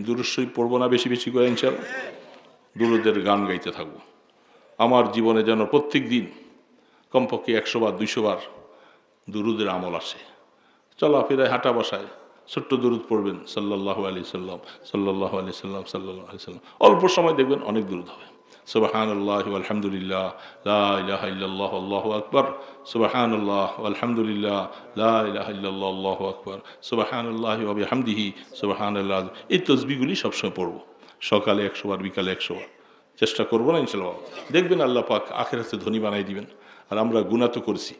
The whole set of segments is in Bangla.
দুরূদ শরীফ পড়বো না বেশি বেশি করে ইনশাআল্লাহ? দুরূদের গান গাইতে থাকবো। আমার জীবনে যেন প্রত্যেক দিন কমপক্ষে 100 বার 200 বার দুরূদের আমল আসে। চলাফেরায় হাঁটা বসায় ছোট্ট দুরূদ পড়বেন, সাল্লাল্লাহু আলাইহি সাল্লাম, সাল্লাল্লাহু আলাইহি সাল্লাম, সাল্লাল্লাহু আলাইহি সাল্লাম। অল্প সময় দেখবেন অনেক দুরূদ হবে। সুবহানাল্লাহি ওয়া আলহামদুলিল্লাহ, লা ইলাহা ইল্লাল্লাহ, আল্লাহু আকবার। সুবহানাল্লাহ ওয়া আলহামদুলিল্লাহ, লা ইলাহা ইল্লাল্লাহ, আল্লাহু আকবার। সুবহানাল্লাহি ওয়া বিহামদিহি, সুবহানাল্লাহ। এই তাসবিহগুলি সবসময় পড়ব। সকালে 100 বার, বিকালে 100 বার। চেষ্টা করবো না ইনশাআল্লাহ? দেখবেন আল্লাহ পাক আখিরাতে ধনী বানাই দিবেন। আর আমরা গুনাহ তো করছি,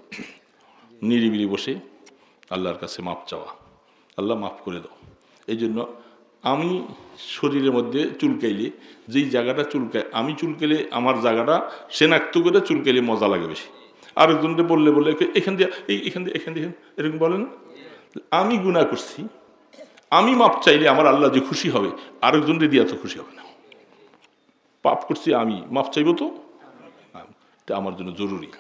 নিরিবিলি বসে আল্লাহর কাছে মাপ চাওয়া, আল্লাহ মাফ করে দাও। এই জন্য আমি শরীরের মধ্যে চুলকাইলে, যেই জায়গাটা চুলকায়, আমি চুলকাইলে আমার জায়গাটা শনাক্ত করে চুলকাইলে মজা লাগে বেশি। আরেকজনকে বললে বললে এখান দিয়ে এখান দিয়ে এরকম বলেন। আমি গুনাহ করছি, আমি মাপ চাইলে আমার আল্লাহ যে খুশি হবে, আরেকজনকে দিয়ে তো খুশি হবে না। পাপ করছি আমি, মাপ চাইব তো, এটা আমার জন্য জরুরি।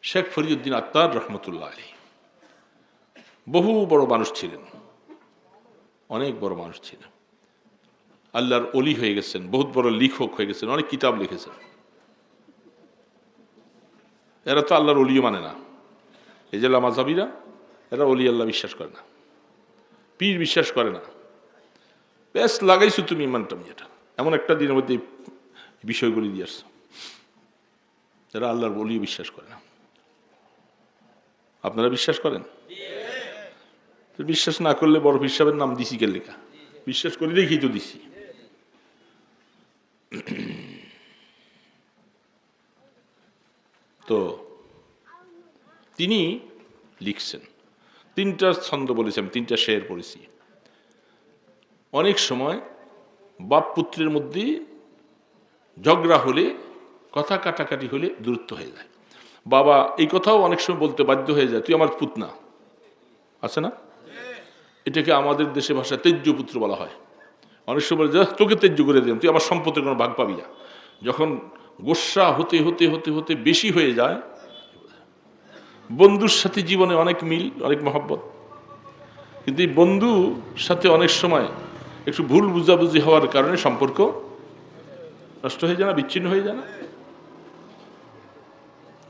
শেখ ফরিদউদ্দিন আত্তার রহমতুল্লাহ আলাইহি বহু বড় মানুষ ছিলেন, অনেক বড় মানুষ ছিলেন। আল্লাহর ওলি হয়ে গেছেন, বহুত বড় লেখক হয়ে গেছেন, অনেক কিতাব লিখেছেন। এরা তো আল্লাহর ওলিও মানে না। এই যে লামাজাবিরা, এরা ওলি আল্লাহ বিশ্বাস করে না, পীর বিশ্বাস করে না। বেশ লাগাইছো তুমি ইমানটা, এটা এমন একটা দিনের মধ্যে বিষয়গুলি দিয়ে আসছো। এরা আল্লাহর ওলিও বিশ্বাস করে না। আপনারা বিশ্বাস করেন? বিশ্বাস না করলে বড় পীর সাহেবের নাম দিছি কে লেখা? বিশ্বাস করি দেখি তো দিছি। তো তিনি লিখছেন, 3টা ছন্দ বলেছি আমি, 3টা শের পড়েছি। অনেক সময় বাপ পুত্রের মধ্যে ঝগড়া হলে, কথা কাটাকাটি হলে দূরত্ব হয়ে যায়। বাবা এই কথাও অনেক সময় বলতে বাধ্য হয়ে যায়, তুই আমার পুত না, আছে না? এটাকে আমাদের দেশে ভাষায় তেজ্য পুত্র বলা হয়। অনেক সময় বলে, তোকে তেজ্য করে দিলাম, তুই আমার সম্পত্তির কোনো ভাগ পাবি না। যখন গোস্বা হতে হতে হতে হতে বেশি হয়ে যায়, বন্ধুর সাথে জীবনে অনেক মিল, অনেক মহব্বত, কিন্তু এই বন্ধুর সাথে অনেক সময় একটু ভুল বুঝাবুঝি হওয়ার কারণে সম্পর্ক নষ্ট হয়ে যায় না, বিচ্ছিন্ন হয়ে যায় না।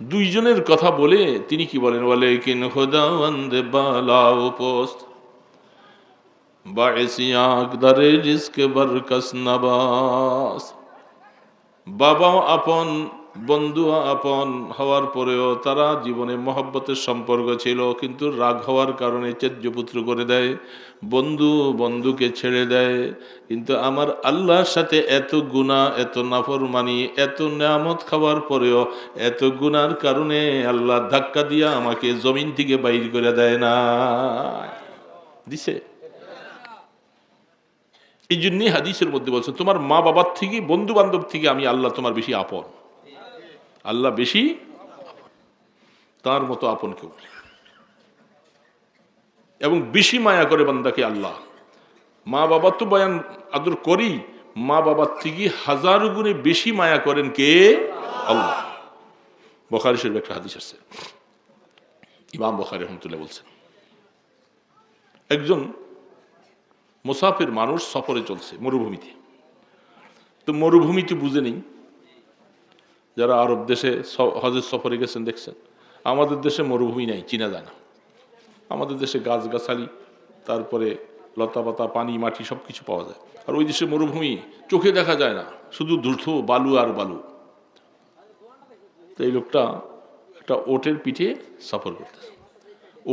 দুইজনের কথা বলে তিনি কি বলেন, বলে কিন খোদাওয়ান্দ বালাও পোস্ত বাএসিয়াক দারে রিজকে বরকস নবাস। বাবা আপন, বন্ধু আপন হওয়ার পরেও তারা জীবনে মহব্বতের সম্পর্ক ছিল, কিন্তু রাগ হওয়ার কারণে ত্যায্যপুত্র করে দেয়, বন্ধু বন্ধুকে ছেড়ে দেয়। কিন্তু আমার আল্লাহর সাথে এত গুনাহ, এত নাফরমানি, এত নিয়ামত খাওয়ার পরেও এত গুনার কারণে আল্লাহ ধাক্কা দিয়া আমাকে জমিন থেকে বাইর করে দেয় না, দিছে। এই জন্যই হাদিসের মধ্যে বলছে, তোমার মা বাবার থেকে, বন্ধু বান্ধব থেকে আমি আল্লাহ তোমার বেশি আপন। আল্লাহ বেশি, তার মতো আপন কেউ নেই। এবং বেশি মায়া করে বান্দাকে আল্লাহ। মা বাবা তো বয়ান আদর করি, মা বাবার থেকে 1000 গুণে বেশি মায়া করেন কে? আল্লাহ। বুখারী শরীফে একটা হাদিস আছে, ইমাম বুখারী রাহমাতুল্লাহ বলছেন, একজন মুসাফির মানুষ সফরে চলছে মরুভূমিতে। তো মরুভূমিতে বুঝে নেই, যারা আরব দেশে হজের সফরে গেছেন দেখছেন, আমাদের দেশে মরুভূমি নাই, চিনা যায় না। আমাদের দেশে গাছগাছালি, তারপরে লতা পাতা, পানি, মাটি সব কিছু পাওয়া যায়। আর ওই দেশে মরুভূমি চোখে দেখা যায় না, শুধু ধূর্ত বালু আর বালু। তো এই লোকটা একটা ওটের পিঠে সফর করতেছে।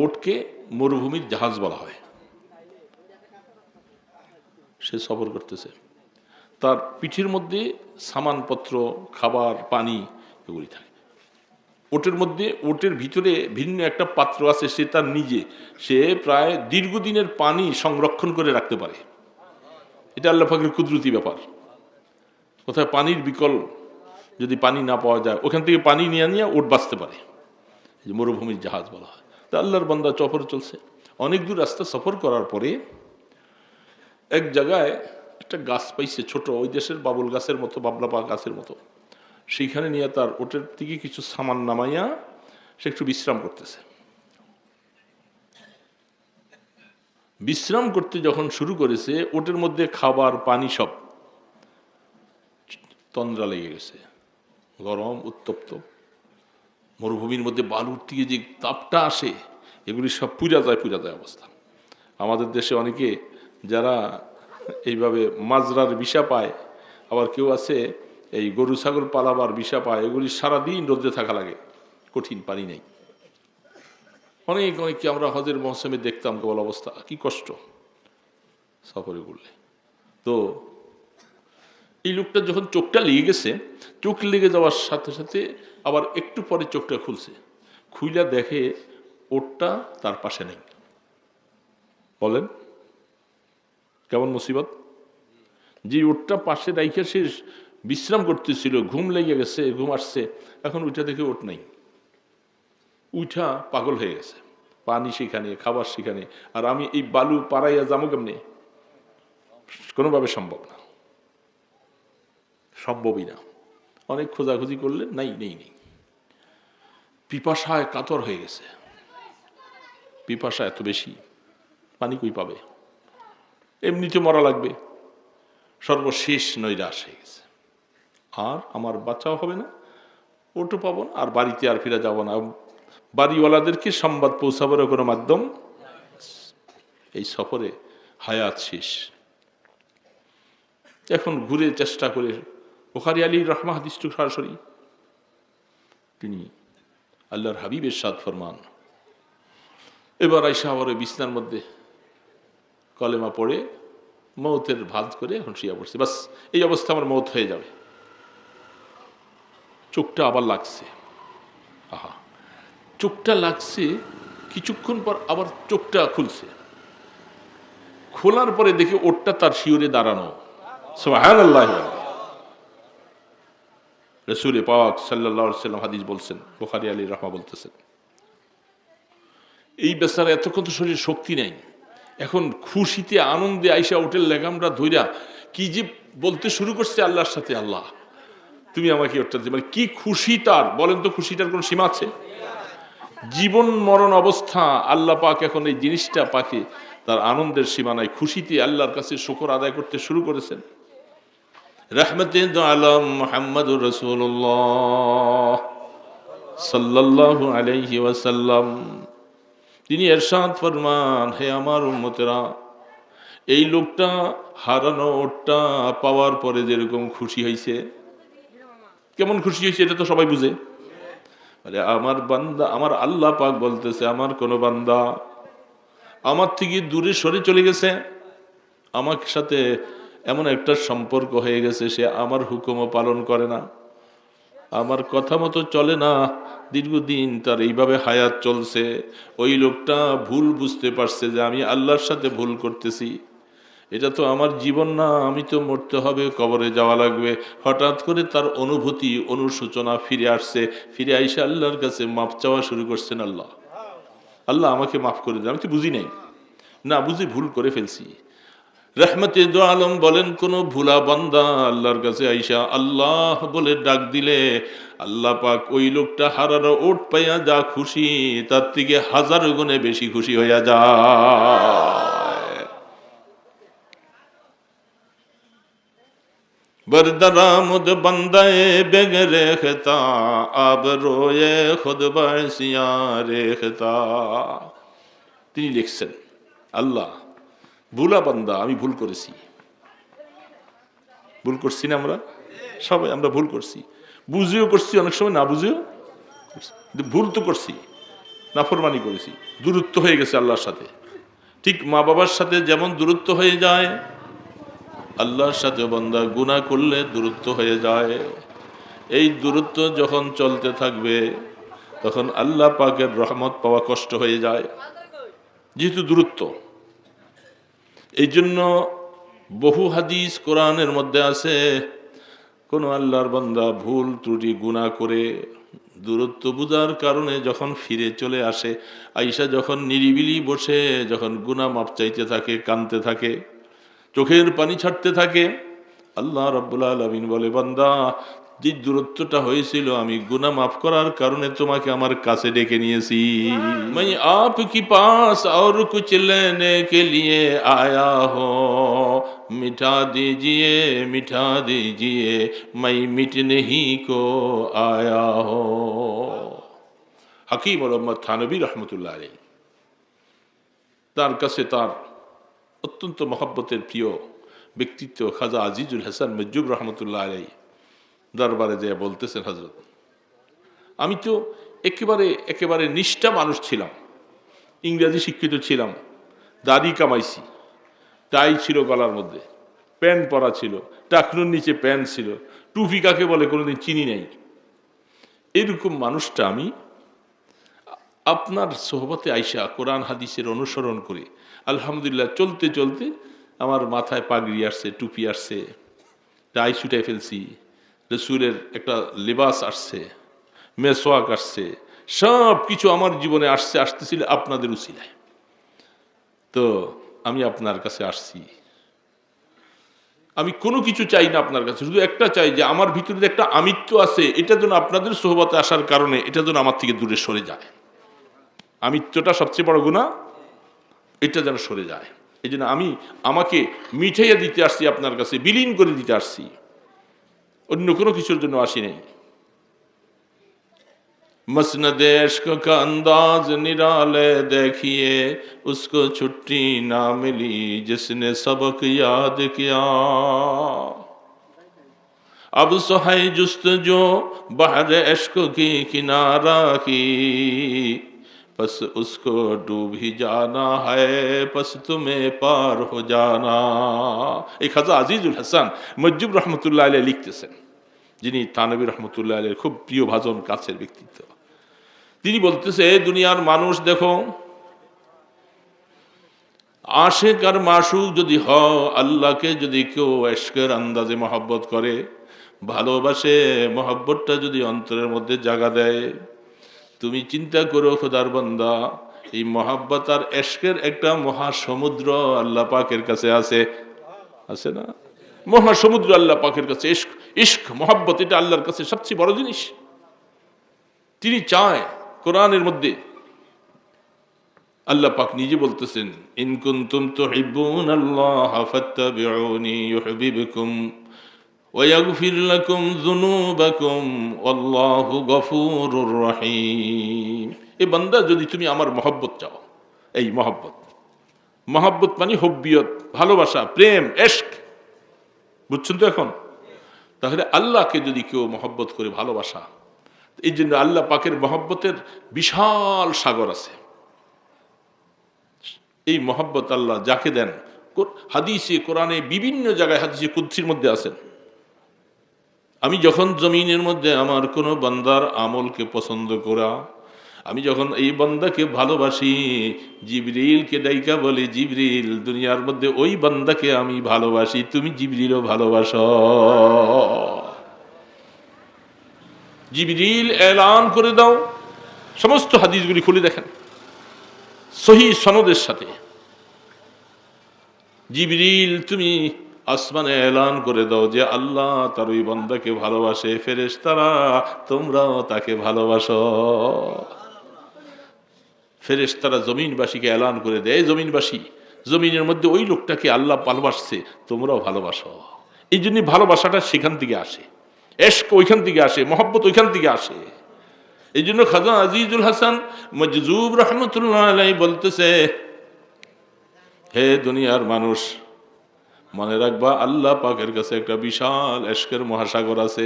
ওটকে মরুভূমির জাহাজ বলা হয়। সে সফর করতেছে, তার পিঠের মধ্যে সামানপত্র, খাবার, পানি এগুলি থাকে। ওটের মধ্যে, ওটের ভিতরে ভিন্ন একটা পাত্র আছে, সে তার নিজে, সে প্রায় দীর্ঘদিনের পানি সংরক্ষণ করে রাখতে পারে। এটা আল্লাহ পাকের কুদরতি ব্যাপার। কোথায় পানির বিকল্প, যদি পানি না পাওয়া যায়, ওখান থেকে পানি নিয়ে নিয়ে ওট বাঁচতে পারে। এই যে মরুভূমির জাহাজ বলা হয়। তা আল্লাহর বান্দা সফর চলছে, অনেক দূর রাস্তা সফর করার পরে এক জায়গায় একটা গাছ পাইছে, ছোট, ওই দেশের বাবুল গাছের মতো, বাবলা পা গাছের মতো। সেইখানে নিয়ে তার ওটের থেকে কিছু সামান নামাইয়া সে একটু বিশ্রাম করতেছে। বিশ্রাম করতে যখন শুরু করেছে, ওটের মধ্যে খাবার পানি সব তন্দ্রা লেগে গেছে, গরম উত্তপ্ত। মরুভূমির মধ্যে বালুর থেকে যে তাপটা আসে, এগুলি সব পুড়া যায় অবস্থা। আমাদের দেশে অনেকে যারা এইভাবে মাজরার বিষা পায়, আবার কেউ আছে এই গরু ছাগল পালাবার বিষা পায়, এগুলি সারাদিন রোদে থাকা লাগে, কঠিন, পানি নেই। অনেককে আমরা হজের মৌসুমে দেখতাম, কেবল অবস্থা কি কষ্ট সফরে করলে। তো এই লোকটা যখন চোখটা লেগে গেছে, চোখ লেগে যাওয়ার সাথে সাথে আবার একটু পরে চোখটা খুলছে, খুইলা দেখে ওটটা তার পাশে নেই। বলেন কেমন মুসিবত! যে ওটটা পাশে রাইখে সে বিশ্রাম করতেছিল, ঘুম লেগে গেছে, ঘুম আসছে, এখন ওইটা দেখে ওট নাই, উঠা পাগল হয়ে গেছে। পানি সেখানে, খাবার সেখানে, আর আমি এই বালু পাড়াইয়া যাবো কেমনে? কোনোভাবে সম্ভব না, সম্ভবই না। অনেক খোঁজাখুঁজি করলে নাই নেই নেই। পিপাসায় কাতর হয়ে গেছে, পিপাসা এত বেশি, পানি কই পাবে, এমনিতে মরা লাগবে। সর্বশেষ নৈরাশ হয়ে গেছে, আর আমার বাচ্চাও হবে না, ওটু পাবো না, আর বাড়িতে আর ফিরে যাব না। বাড়িওয়ালাদেরকে সংবাদ পৌঁছাবার কোনো মাধ্যম, এই সফরে হায়াত শেষ। এখন ঘুরে চেষ্টা করে, বুখারী আলী রহমা হাদিস সরাসরি, তিনি আল্লাহর হাবিবের সাদ ফরমান, এবার আইসা আবার ওই বিছনার মধ্যে কলেমা পড়ে মৌতের ভাঁজ করে এখন শুয়ে পড়ছে, বাস এই অবস্থা আমার মৌত হয়ে যাবে। চোখটা আবার লাগছে, আহা, চোখটা লাগছে, কিছুক্ষণ পর আবার চোখটা খুলছে, খোলার পরে দেখে ওটটা তার শিয়রে দাঁড়ানো। সুবহানাল্লাহ। রাসূল পাক সাল্লাল্লাহু আলাইহি ওয়াসাল্লাম হাদিস বলছেন, বুখারী আলী রাহমা বলতেছেন, এই বেচারা এতক্ষণ তো শরীরে শক্তি নেই, এখন খুশিতে আনন্দে আইসা ওটের লেগামটা ধইরা কি যে বলতে শুরু করছে আল্লাহর সাথে, আল্লাহ তুমি আমাকে ওটা দিবে, মানে কি খুশি তার, বলেন তো খুশিটার কোন সীমা আছে? জীবন মরণ অবস্থা আল্লাহ পাক এখন এই জিনিসটা পাকে তার আনন্দের সীমা নাই, খুশিতে আল্লাহর কাছে শুকর আদায় করতে শুরু করেছেন। রাহমাতুল আলাম মুহাম্মদুর রাসূলুল্লাহ সাল্লাল্লাহু আলাইহি ওয়াসাল্লাম, তিনি ইরশাদ ফরমান, হে আমার উম্মতেরা, এই লোকটা হারানো ওটটা পাওয়ার পরে যেরকম খুশি হয়েছে, কেমন খুশি হয়েছে এটা তো সবাই বুঝে। আরে আমার বান্দা, আমার আল্লাহ পাক বলতেছে, আমার কোন বান্দা আমার থেকে দূরে সরে চলে গেছে, আমার সাথে এমন একটা সম্পর্ক হয়ে গেছে, সে আমার হুকুমও পালন করে না, আমার কথা মতো চলে না, দীর্ঘদিন তার এইভাবে হায়াত চলছে। ওই লোকটা ভুল বুঝতে পারছে যে আমি আল্লাহর সাথে ভুল করতেছি, এটা তো আমার জীবন না, আমি তো মরতে হবে, কবরে যাওয়া লাগবে। হঠাৎ করে তার অনুভূতি, অনুশোচনা ফিরে আসছে, ফিরে আইসা আল্লাহর কাছে মাফ চাওয়া শুরু করছেন, আল্লাহ আল্লাহ আমাকে মাফ করে দেন, আমি তো বুঝি নাই, না বুঝি ভুল করে ফেলছি। রহমতে দো আলম বলেন, কোন ভুলা বান্দা আল্লাহর কাছে আইসা আল্লাহ বলে ডাক দিলে আল্লাহ পাক ওই লোকটা হারানো ওট পাইয়া যা খুশি, তার থেকে হাজার গুণে বেশি খুশি হইয়া যায়। बरदरामुद बंदाए बेग रेखता अब रोए खुद बसिया रेखता। তিনি লিখছেন, আল্লাহ ভুলা বান্দা, আমি ভুল করেছি, ভুল করছি না, আমরা সবাই আমরা ভুল করছি, বুঝেও করছি, অনেক সময় না বুঝেও ভুল তো করছি, নাফরমানি করেছি, দূরত্ব হয়ে গেছে আল্লাহর সাথে। ঠিক মা বাবার সাথে যেমন দূরত্ব হয়ে যায়, আল্লাহর সাথে বান্দা গুনাহ করলে দূরত্ব হয়ে যায়। এই দূরত্ব যখন চলতে থাকবে তখন আল্লাহ পাকের রহমত পাওয়া কষ্ট হয়ে যায়, যেহেতু দূরত্ব। এই জন্য বহু হাদিস কোরআনের মধ্যে আছে, কোন আল্লাহর বান্দা ভুল ত্রুটি গুনাহ করে দূরত্ব বুঝার কারণে যখন ফিরে চলে আসে, আইসা যখন নিরিবিলি বসে যখন গুনাহ মাপ চাইতে থাকে, কাঁদতে থাকে, চোখের পানি ছাড়তে থাকে, আল্লাহ রাব্বুল আলামিন বলে, বান্দা যে দূরত্বটা হয়েছিল আমি গুনাহ মাফ করার কারণে তোমাকে আমার কাছে ডেকে নিয়েছি। मैं आपके पास और कुछ लेने के लिए आया हूँ, मिठा दीजिए मैं मिटने ही को आया हूँ। হাকিম মোহাম্মদ থানভী রহমতুল্লাহ আলাইহি তার কাছে তার অত্যন্ত মহব্বতের প্রিয় ব্যক্তিত্ব খাজা আজিজুল হাসান মজ্জুব রহমতুল্লাহ আলাইহি দরবারে যেয়ে বলতেছেন, হযরত আমি তো একেবারে নিষ্ঠা মানুষ ছিলাম, ইংরেজি শিক্ষিত ছিলাম, দাড়ি কামাইছি, টাই ছিল গলার মধ্যে, প্যান্ট পরা ছিল, টাকনুর নিচে প্যান্ট ছিল, টুপি কাকে বলে কোনোদিন চিনি নাই। এরকম মানুষটা আমি আপনার সোহবতে আইসা কোরআন হাদিসের অনুসরণ করে আলহামদুলিল্লাহ চলতে চলতে আমার মাথায় পাগড়ি আসছে, টুপি আসছে, টাই ছুটাই ফেলছি, রসুলের একটা লেবাস আসছে, মেসওয়াক আসছে, সব কিছু আমার জীবনে আসতেছিল আপনাদের উসিলায়। তো আমি আপনার কাছে আসছি, আমি কোনো কিছু চাই না আপনার কাছে, শুধু একটা চাই যে আমার ভিতরে যে একটা আমিত্ব আছে এটা যেন আপনাদের সোহবতে আসার কারণে এটা যেন আমার থেকে দূরে সরে যায়। আমিত্বটা সবচেয়ে বড় গুনাহ, এটা যেন সরে যায়। এই জন্য আমাকে মিঠাইয়া দিতে আসছি আপনার কাছে, বিলীন করে দিতে আসছি, অন্য কোনো কিছুর জন্য আসি নাই। मसनद इश्क का अंदाज निराले देखिए, उसको छुट्टी ना मिली जिसने सबक याद किया। अब सोहे जुस्तजो बहर इश्क की किनारा की, बस उसको डूब ही जाना है, बस तुम्हें पार हो जाना। এই খাজা আজিজুল হাসান মজ্জুব রহমতুল্লাহ আলাইহি লিখতেছেন, যিনি থানভী রহমতুল্লাহ আলাইহির খুব প্রিয় ভাজন কাছের ব্যক্তিত্ব। তিনি বলতেছে, দুনিয়ার মানুষ দেখো, আশেক আর মাশুক যদি হও, আল্লাহকে যদি কেউ ইশকের আন্দাজে মহব্বত করে, ভালোবাসে, মহব্বতটা যদি অন্তরের মধ্যে জায়গা দেয়, তুমি চিন্তা করো খোদার বান্দা, এই মহব্বত আর ইশকের একটা মহাসমুদ্র আল্লাহ পাকের কাছে আছে না? মহাসমুদ্র আল্লাহ পাকের কাছে। ইশক মহব্বত এটা আল্লাহর কাছে সবচেয়ে বড় জিনিস। তিনি চায়, কোরআনের মধ্যে আল্লাহ পাক নিজে বলতেছেন, ইন কুনতুম তুহিব্বুনাল্লাহ ফাত্তাবিউনি ইউহিব্বুকুম ওয়া ইয়াগফির লাকুম যুনুবাকুম ওয়াল্লাহু গফুরুর রহিম। এই বান্দা, যদি তুমি আমার মহব্বত চাও, এই মহব্বত মানে হব্বিয়ত, ভালোবাসা, প্রেম, ইশক, বুঝছেন তো এখন? তাহলে আল্লাহকে যদি কেউ মহব্বত করে, ভালোবাসা, এই জন্য আল্লাহ পাকের মহব্বতের বিশাল সাগর আছে। এই মহব্বত আল্লাহ যাকে দেন, হাদিসে কোরআনে বিভিন্ন জায়গায় হাদিসে কুদসির মধ্যে আছেন, আমি যখন জমিনের মধ্যে আমার কোনো বান্দার আমলকে পছন্দ করা, আমি যখন এই বান্দাকে ভালোবাসি, জিবরিলকে ডাইকা বলি, জিবরিল, দুনিয়ার মধ্যে ওই বান্দাকে আমি ভালোবাসি, তুমি জিবরিলও ভালোবাসো। জিবরিল এলান করে দাও, সমস্ত হাদিসগুলি খুলে দেখেন সহিহ সনদের সাথে। জিবরিল, তুমি আসমানে এলান করে দাও যে আল্লাহ তার ওই বান্দাকে ভালোবাসে, ফেরেশতারা তোমরাও তাকে ভালোবাসো। ফেরেশতারা জমিনবাসীকে এলান করে দেয়, জমিনবাসী, জমিনের মধ্যে ওই লোকটাকে আল্লাহ ভালোবাসছে, তোমরাও ভালোবাসো। এই জন্য ভালোবাসাটা সেখান থেকে আসে, ইশক ওইখান থেকে আসে, মহব্বত ওইখান থেকে আসে। এই জন্য খাজা আজিজুল হাসান মজজুব রহমতুল্লাহ আলাইহি বলতেছে, হে দুনিয়ার মানুষ, মনে রাখবা আল্লাহ পাকের কাছে একটা বিশাল ইশকের মহাসাগর আছে।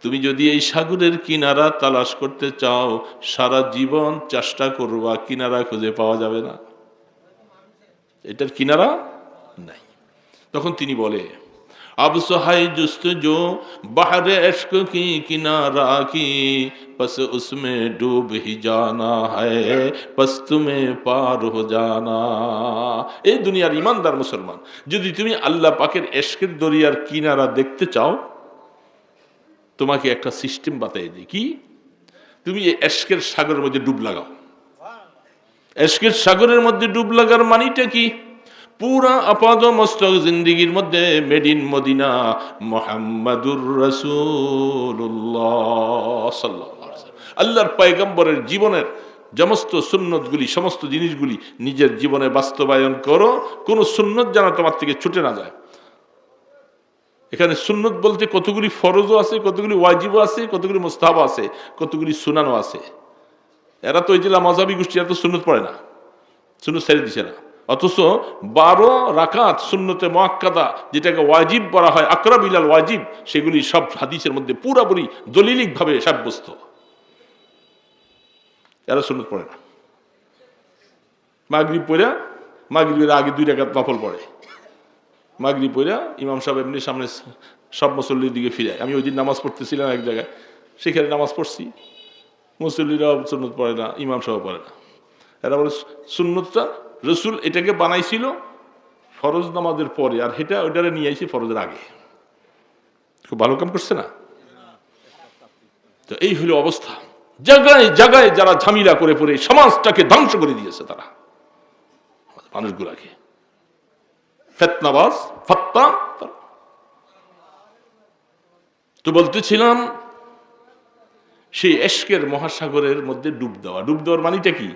তুমি যদি এই সাগরের কিনারা তালাশ করতে চাও, সারা জীবন চেষ্টা করবা, কিনারা খুঁজে পাওয়া যাবে না, এটার কিনারা নাই। তখন তিনি বলে, अब सुहाय जुस्तजो बहर इश्क की किनारा की, बस उसमें डूब ही जाना है, बस तुम्हें पार हो जाना। এই দুনিয়ার ইমানদার মুসলমান, যদি তুমি আল্লাহ পাকের ইশকের দরিয়ার কিনারা দেখতে চাও, তোমাকে একটা সিস্টেম বাতাই দিই, কি? তুমি এই ইশকের সাগরের মধ্যে ডুব লাগাও। ইশকের সাগরের মধ্যে ডুব লাগার মানেটা কি? পুরা আপাদ মস্তক জিন্দিগির মধ্যে মেড ইন মদিনা মুহাম্মাদুর রাসূলুল্লাহ সাল্লাল্লাহু আলাইহি ওয়াসাল্লাম। আল্লাহর পয়গম্বরের জীবনের সমস্ত সুন্নতগুলি, সমস্ত জিনিসগুলি নিজের জীবনে বাস্তবায়ন করো, কোন সুন্নত যেন তোমার থেকে ছুটে না যায়। এখানে সুন্নত বলতে কতগুলি ফরজও আছে, কতগুলি ওয়াজিবও আছে, কতগুলি মুস্তাহাব আছে, কতগুলি সুনানও আছে। এরা তো ওই জেলা মাযহাবী গোষ্ঠী, এরা তো সুন্নত পড়ে না, সুন্নত ছেড়ে দিছে না। অথচ 12 রাকাত সুন্নতে মুআক্কাদা, যেটাকে ওয়াজিব বলা হয়, আকরাব ইলাল ওয়াজিব, সেগুলি সব হাদিসের মধ্যে পুরোপুরি দলিলিকভাবে সাব্যস্ত। এরা সুন্নত পড়ে না। মাগরিব পড়া, মাগরিবের আগে 2 রাকাত নফল পড়ে, মাগরিব পড়া ইমাম সাহেব এমনি সামনে সব মুসল্লির দিকে ফিরে। আমি ওই দিন নামাজ পড়তেছিলাম এক জায়গায়, সেখানে নামাজ পড়ছি, মুসল্লিরাও সুন্নত পড়ে না, ইমাম সাহেব পড়ে না। এরা বলে সুন্নতটা রসুল এটাকে বানাইছিল ফরজ নামাজের পরে, আর এটা ওইটারে নিয়ে আইছে ফরজের আগে। খুব ভালো কাম করছে না? তো এই হলো অবস্থা। জায়গায় জায়গায় যারা ঝামেলা করে পড়ে সমাজটাকে ধ্বংস করে দিয়েছে, তারা মানুষগুলাকে ফিতনাবাজ ফাত্তা। তো বলতেছিলাম সেই ইশকের মহাসাগরের মধ্যে ডুব দেওয়া। ডুব দেওয়ার মানেটা কি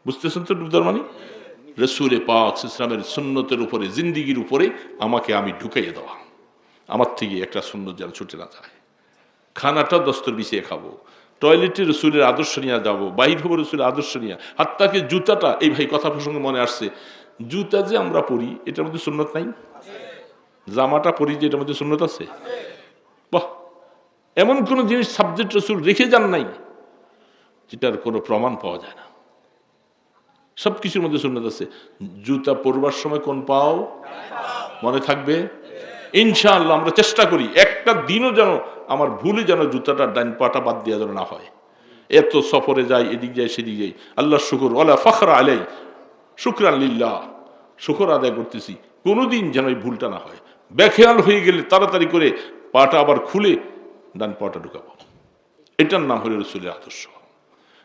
বুঝতেছেন তো? ডুব দেওয়ার মানে রাসূল পাক সাল্লাল্লাহু আলাইহি ওয়াসাল্লামের সুন্নতের উপরে, জিন্দেগির উপরে আমি ঢুকাইয়ে দেওয়া। আমার থেকে একটা সুন্নত যেন ছুটে না যায়। খানাটা দস্তর বিছিয়ে খাবো, টয়লেটে রসুলের আদর্শ নিয়ে যাবো, বাইর হবো রসুলের আদর্শ নিয়ে। হাত্তাকে জুতাটা, এই ভাই কথা প্রসঙ্গে মনে আসছে, জুতা যে আমরা পরি এটার মধ্যে সুন্নত নাই? জামাটা পরি যে এটার মধ্যে সুন্নত আছে? বাহ, এমন কোন জিনিস সাবজেক্ট রসুল রেখে যান নাই যেটার কোনো প্রমাণ পাওয়া যায় না। সবকিছুর মধ্যে সুন্নত আছে। জুতা পরবার সময় কোন পাও মনে থাকবে? ইনশাআল্লাহ আমরা চেষ্টা করি একটা দিনও যেন আমার ভুলে যেন জুতাটা ডান পাটা বাদ দেওয়া যেন না হয়। এত সফরে যাই, এদিক যাই সেদিক যাই, আল্লাহ শুকর, ওয়ালা ফখরা আলাই, শুকরান লিল্লাহ, শুকর আদায় করতেছি, কোনোদিন যেন এই ভুলটা না হয়। বেখেয়াল হয়ে গেলে তাড়াতাড়ি করে পাটা আবার খুলে ডান পাটা ঢুকাবো। এটার নাম হলো রাসূলের আদর্শ।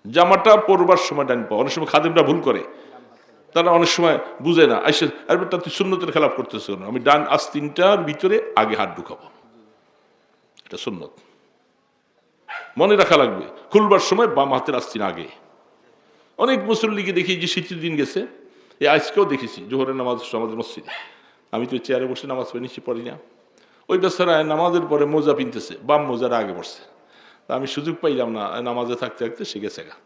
জামাটা পরবার সময় ডান পা, অনেক সময় খাদেমরা ভুল করে, তারা অনেক সময় বুঝে না, আইসা আর বেটা তুই সুন্নতের খেলাফ করতেছ, আমি ডান আস্তিনটার ভিতরে আগে হাত ঢুকাবো, এটা সুন্নত। মনে রাখা লাগবে, খুলবার সময় বাম হাতের আস্তিন আগে। অনেক মুসল্লিকে দেখি যে শীতের দিন গেছে, এই আজকেও দেখেছি জোহরের নামাজ আমাদের মসজিদে, আমি তো চেয়ারে বসে নামাজ পড়ি, নিশ্চয় পড়ি না, ওই বেচারায় নামাজের পরে মোজা পিনতেছে, বাম মোজারা আগে পড়ছে। আমি সুযোগ পাইলাম না, নামাজে থাকতে থাকতে শিখে গা।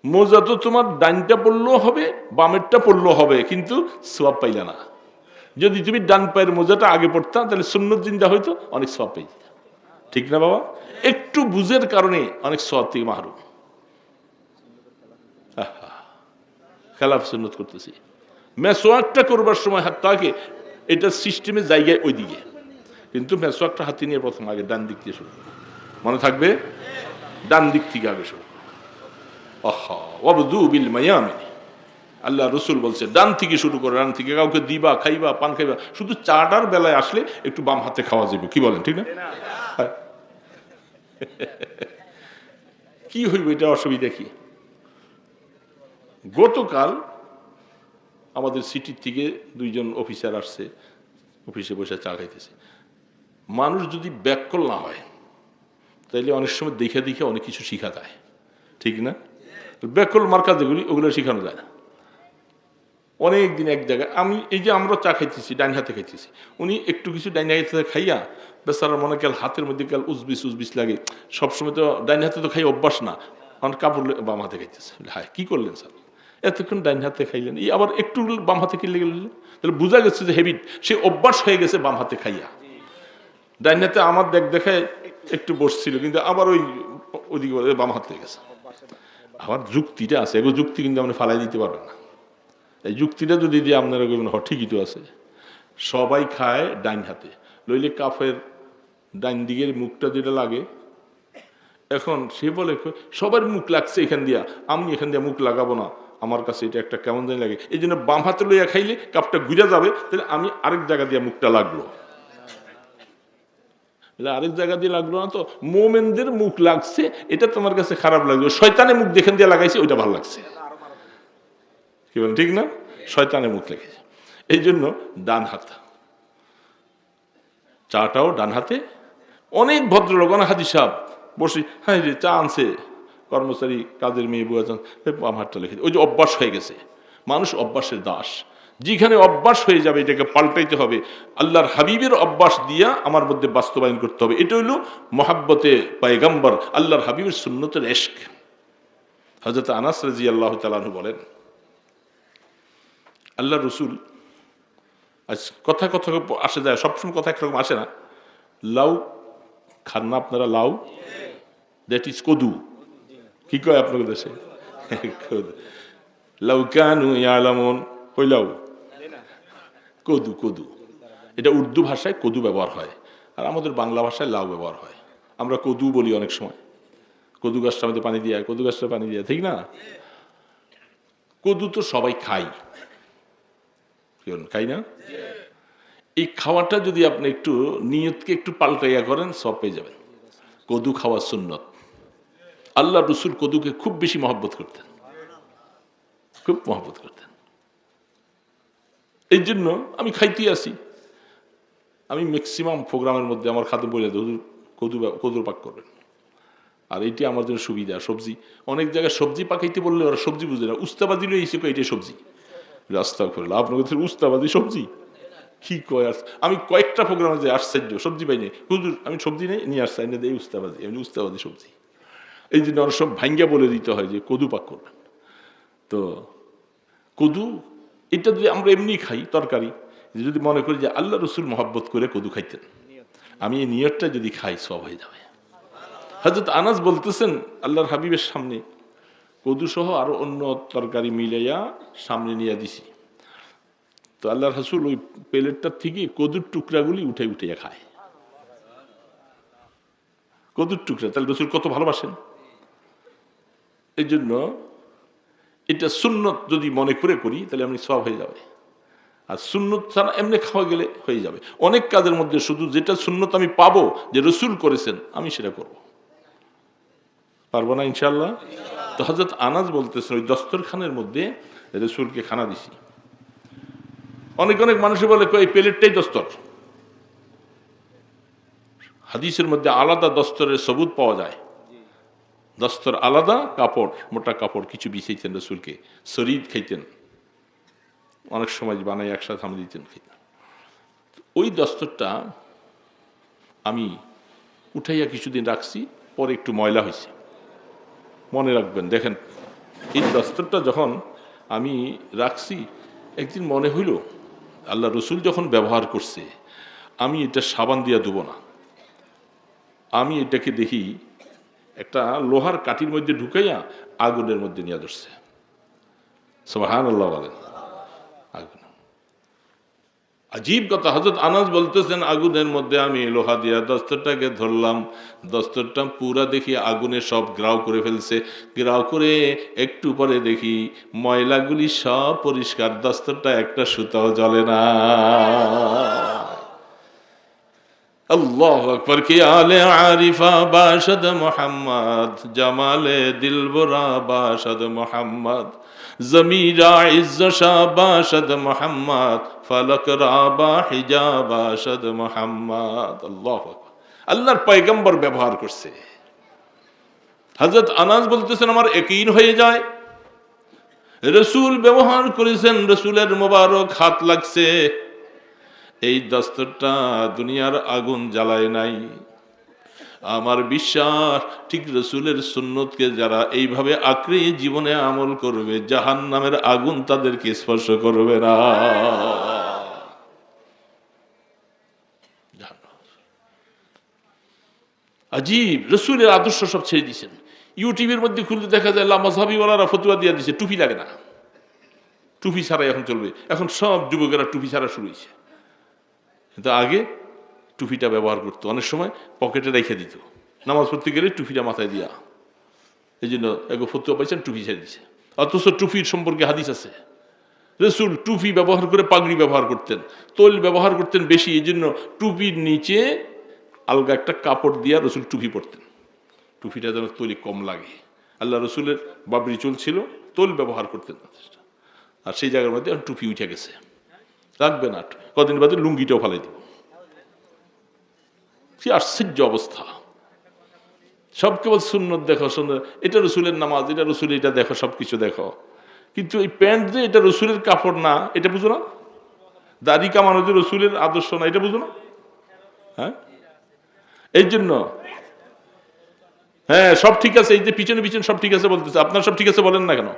মোজা তো তোমার ডানটা পড়লেও হবে, বামেরটা পড়লেও হবে, কিন্তু সওয়াব পাইলা না। যদি তুমি ডান পায়ের মোজাটা আগে পড়তা তাহলে সুন্নত জিন্দা হইতো, অনেক সওয়াব পাই। ঠিক না বাবা? একটু বুঝের কারণে অনেক সওয়াব থেকে মাহরুম। খেলাফ সুন্নত করতেছি। মেসওয়াকটা করবার সময় হাত তাকে এটা সিস্টেমের জায়গায় ওইদিকে, কিন্তু মেসওয়াকটা হাতে নিয়ে প্রথম আগে ডান দিক দিয়ে শুরু, মনে থাকবে? ডান দিক থেকে আগে শুরু। আল্লাহ রসুল বলছে ডান থেকে শুরু করে, ডান থেকে কাউকে দিবা, খাইবা, পান খাইবা, শুধু চাটার বেলায় আসলে একটু বাম হাতে খাওয়া যাবে, কি বলেন? ঠিক না? কি হইব এটা অসুবিধা কি? গতকাল আমাদের সিটির থেকে 2 জন অফিসার আসছে, অফিসে বসে চা খাইতেছে। মানুষ যদি ব্যাককল না হয় তাইলে অনেক সময় দেখে দেখে অনেক কিছু শিখা যায়, ঠিক না? ব্যাককল মার্কা যেগুলি ওগুলো শিখানো যায় না। অনেক দিন এক জায়গায় আমি এই যে আমরা চা খাইতেছি ডাইন হাতে খাইতেছি, উনি একটু কিছু ডাইন হাতে খাইয়া বেচারা মনে কাল হাতের মধ্যে কাল উজবিস লাগে, সবসময় তো ডাইন হাতে তো খাই অভ্যাস না, আমার কাপড় বাম হাতে খাইতেছে। হ্যাঁ, কি করলেন স্যার, এতক্ষণ ডাইন হাতে খাইলেন, এই আবার একটু বাম হাতে কিনলে গেলেন, তাহলে বোঝা গেছে যে হ্যাবিট, সে অভ্যাস হয়ে গেছে বাম হাতে খাইয়া। ডাইন হাতে আমার দেখায় একটু বসছিল, কিন্তু আবার ওইদিকে বাম হাত হয়ে গেছে। আবার যুক্তিটা আছে, এগো যুক্তি কিন্তু আপনি ফালাই দিতে পারবেন না। এই যুক্তিটা যদি দিয়ে আপনারা ঠিকই তো আছে, সবাই খায় ডাইন হাতে, লইলে কাফের ডাইন দিকের মুখটা যেটা লাগে, এখন সে বলে সবার মুখ লাগছে এখান দিয়া, আমি এখান দিয়ে মুখ লাগাবো না, আমার কাছে এটা একটা কেমন জানি লাগে, এই জন্য বাম হাতে লইয়া খাইলে কাপটা ঘুরে যাবে, তাহলে আমি আরেক জায়গা দিয়ে মুখটা লাগলো, আরেক জায়গা দিয়ে লাগলো না তো, মোমেনদের মুখ লাগছে এটা তোমার কাছে খারাপ লাগলো, শয়তানের মুখ যেখান দিয়ে লাগাইছে ওইটা ভালো লাগছে, কি বলেন? ঠিক না? শয়তানের মুখ লেগেছে। এই জন্য ডান হাত, চাটাও ডান হাতে। অনেক ভদ্রলোক, অনেক হাজি সাহেব বসে, হ্যাঁ রে চা আনছে, কর্মচারী কাজের মেয়ে বুয়া বাম হাতটা লিখে, ওই যে অভ্যাস হয়ে গেছে। মানুষ অভ্যাসের দাস, যেখানে অভ্যাস হয়ে যাবে এটাকে পাল্টাইতে হবে। আল্লাহর হাবিবের অভ্যাস দিয়া আমার মধ্যে বাস্তবায়ন করতে হবে। এটা হইল মহাব্বতে পয়গম্বর, আল্লাহর হাবিবের সুন্নতের ইশক। হযরত আনাস রাদিয়াল্লাহু তাআলা আনহু বলেন, আল্লাহ রসুল, আজ কথা কথা আসে যায়, সবসময় কথা একরকম আসে না। লাউ খান না আপনারা? লাউ, দ্যাট ইজ কদু। কি কয় আপনাদের দেশে? লাউ কানু ইয়ালামুন, কই লাউ? কদু। কদু এটা উর্দু ভাষায় কদু ব্যবহার হয়, আর আমাদের বাংলা ভাষায় লাউ ব্যবহার হয়। আমরা কদু বলি অনেক সময়। কদু গাছটা আমাদের পানি দিয়ে, কদু গাছটা পানি দিয়ে, ঠিক না? কদু তো সবাই খাই, খাই না? এই খাওয়াটা যদি আপনি একটু নিয়তকে একটু পাল্টাইয়া করেন, সব পেয়ে যাবেন। কদু খাওয়া সুন্নত। আল্লাহ রসুল কদুকে খুব বেশি মহব্বত করতেন, খুব মহব্বত করতেন। এই জন্য আমি খাইতে আসি, আমি ম্যাক্সিমাম প্রোগ্রামের মধ্যে আমার খাদ্য বলে কদুর পাক করবেন। আর এইটি আমার জন্য সুবিধা। সবজি অনেক জায়গায় সবজি পাকাইতে বললে ওরা সবজি বুঝে না, উস্তাবাদি লই এসে এইটাই সবজি। রাস্তা করে আপনার উস্তাবাদি সবজি কি কয়? আমি কয়েকটা প্রোগ্রামে যাই, আশ্চর্য, সবজি পাই নাই, হুজুর আমি সবজি নেই, নিয়ে আসছি, এনে দেয় উস্তাবাদি, এমনি উস্তাবাদি সবজি। এই জন্য অনেক সব ভাঙ্গা বলে দিতে হয় যে কদু পাক করবেন। তো কদু এটা যদি আমরা এমনি খাই তরকারি, যদি মনে করি যে আল্লাহ রসুল মহব্বত করে কদু খাইতেন, আমি এই নিয়তটা যদি খাই, সব হয়ে যাবে। হযরত আনাস বলতেছেন, আল্লাহর হাবিবের সামনে কদু সহ আরো অন্য তরকারি মিলাইয়া সামনে নিয়ে দিছি, তো আল্লাহ রাসূল ওই প্লেটটার থেকে কদুর টুকরাগুলি উঠে উঠে খায়। কদুর টুকরা, তাহলে রাসূল কত ভালোবাসেন। এই জন্য এটা সুন্নত যদি মনে করে করি, তাহলে আমি সওয়াব হয়ে যাবে। আর সুন্নত ছাড়া এমনি খাওয়া গেলে হয়ে যাবে। অনেক কাজের মধ্যে শুধু যেটা সুন্নত আমি পাবো যে রাসূল করেছেন, আমি সেটা করব। পারবো না ইনশাআল্লাহ? তো হযরত আনাস বলতেছেন, ওই দস্তরখানের মধ্যে রাসূলকে খানা দিছি। অনেক অনেক মানুষে বলে এই প্লেটটাই দস্তর। হাদিসের মধ্যে আলাদা দস্তরের সবুত পাওয়া যায়। দস্তর আলাদা, কাপড়, মোটা কাপড় কিছু বিছাইতেন রাসূলকে, শরীদ খাইতেন, অনেক সময় বানাই একসাথে হাম দিতেন খেতেন। ওই দস্তরটা আমি উঠাইয়া কিছুদিন রাখছি, পরে একটু ময়লা হয়েছে। মনে রাখবেন, দেখেন এই দস্তরটা যখন আমি রাখছি, একদিন মনে হইল আল্লাহ রসুল যখন ব্যবহার করছে, আমি এটা সাবান দিয়া দেবো না, আমি এটাকে দেখি একটা লোহার কাঠির মধ্যে ঢুকাইয়া আগুনের মধ্যে নিয়ে ধরছে। সুবহানাল্লাহ বলেন। আগুন, আজীব কথা। হযরত আনাস বলতেছেন, আগুনের মধ্যে আমি লোহা দিয়া দস্তরটাকে ধরলাম, দস্তরটা পুরা দেখি আগুনে সব গ্রাও করে ফেলছে। গ্রাও করে একটু পরে দেখি ময়লাগুলি সব পরিষ্কার, দস্তরটা একটা সুতাও জ্বলে না। আল্লাহু আকবার। কি আলে আরিফা বাশদ মুহাম্মদ, জামালে দিলবরা বাশদ মুহাম্মদ, জমিরা ইজ্জশা বাশদ মুহাম্মদ, ফলক রাবা হিজাব বাশদ মুহাম্মদ। আল্লাহু আকবার। আল্লাহর পয়গম্বর ব্যবহার করছে। হযরত আনাস বলতেছেন, আমার ইয়াকিন হয়ে যায় রাসূল ব্যবহার করেছেন, রাসূলের মোবারক হাত লাগছে, এই দস্তরটা দুনিয়ার আগুন জ্বালায় নাই। আমার বিশ্বাস ঠিক রাসূলের সুন্নতকে যারা এইভাবে আঁকড়ে জীবনে আমল করবে, জাহান্নামের আগুন তাদেরকে স্পর্শ করবে না। আজীব, রাসূলের আদর্শ সব ছেড়ে দিয়েছেন। ইউটিউবের মধ্যে খুলতে দেখা যায় মাযহাবিওয়ালারা ফতোয়া দিয়ে দিয়েছে টুপি লাগে না, টুপি ছাড়াই এখন চলবে। এখন সব যুবকেরা টুপি ছাড়া শুরু হয়েছে। কিন্তু আগে টুপিটা ব্যবহার করতো, অনেক সময় পকেটে রেখে দিত, নামাজ পড়তে গেলে টুপিটা মাথায় দিয়া। এই জন্য এগো ফতুয়া পাইছেন, টুপি ছেড়ে দিছে। অথচ টুপির সম্পর্কে হাদিস আছে, রাসূল টুপি ব্যবহার করে পাগড়ি ব্যবহার করতেন, তৈল ব্যবহার করতেন বেশি, এই জন্য টুপির নিচে আলগা একটা কাপড় দিয়া রাসূল টুপি পরতেন, টুপিটা যেন তৈলি কম লাগে। আল্লাহ রসুলের বাবরি চুল ছিল, তৈল ব্যবহার করতেন। আর সেই জায়গার মধ্যে টুপি উঠে গেছে, রাখবে না, কদিন বাদে লুঙ্গিটাও ফালাই দিব। কি আশ্চর্য অবস্থা! সব কেবল সুন্নত দেখো, সুন্নত, এটা রসুলের নামাজ, এটা রসুল, এটা দেখো, সবকিছু দেখো, কিন্তু এই প্যান্ট যে এটা রসুলের কাপড় না, এটা বুঝো না। দাড়ি কামানো যে রসুলের আদর্শ না, এটা বুঝো না। হ্যাঁ, এই জন্য হ্যাঁ সব ঠিক আছে, এই যে পিছনে পিছনে সব ঠিক আছে বলতেছে, আপনার সব ঠিক আছে বলেন না কেন?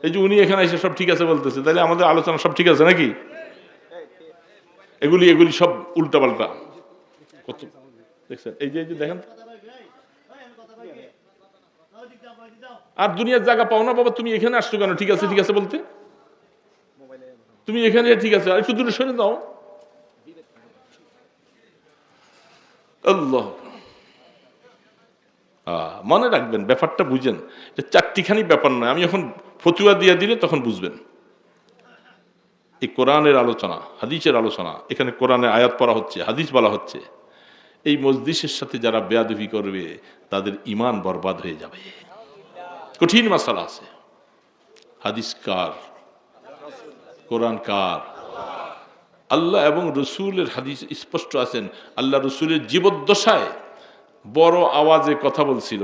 এই যে উনি এখানে এসে সব ঠিক আছে বলতেছে, তাহলে আমাদের আলোচনা সব ঠিক আছে নাকি? এগুলি এগুলি সব উল্টাপাল্টা। কত দেখছেন, এই যে দেখেন, আর দুনিয়ার জায়গা পাও না বাবা, তুমি এখানে আসছো কেন ঠিক আছে ঠিক আছে বলতে? তুমি এখানে ঠিক আছে, আর একটু দূরে সরে দাও। আল্লাহ, মনে রাখবেন, ব্যাপারটা বুঝেন, এটা চারটিখানি ব্যাপার নয়। আমি এখন ফতুয়া দিয়ে দিলে তখন বুঝবেন। এই কোরআনের আলোচনা, হাদিসের আলোচনা, এখানে কোরআনে আয়াত পড়া হচ্ছে, হাদিস বলা হচ্ছে, এই মজলিসের সাথে যারা বেয়াদবি করবে তাদের ঈমান বরবাদ হয়ে যাবে। কঠিন মাসালা আছে। হাদিস কার? কোরআন কার? আল্লাহ এবং রসুলের হাদিস স্পষ্ট আছেন। আল্লাহ রসুলের জীবদ্দশায় বড় আওয়াজে কথা বলছিল।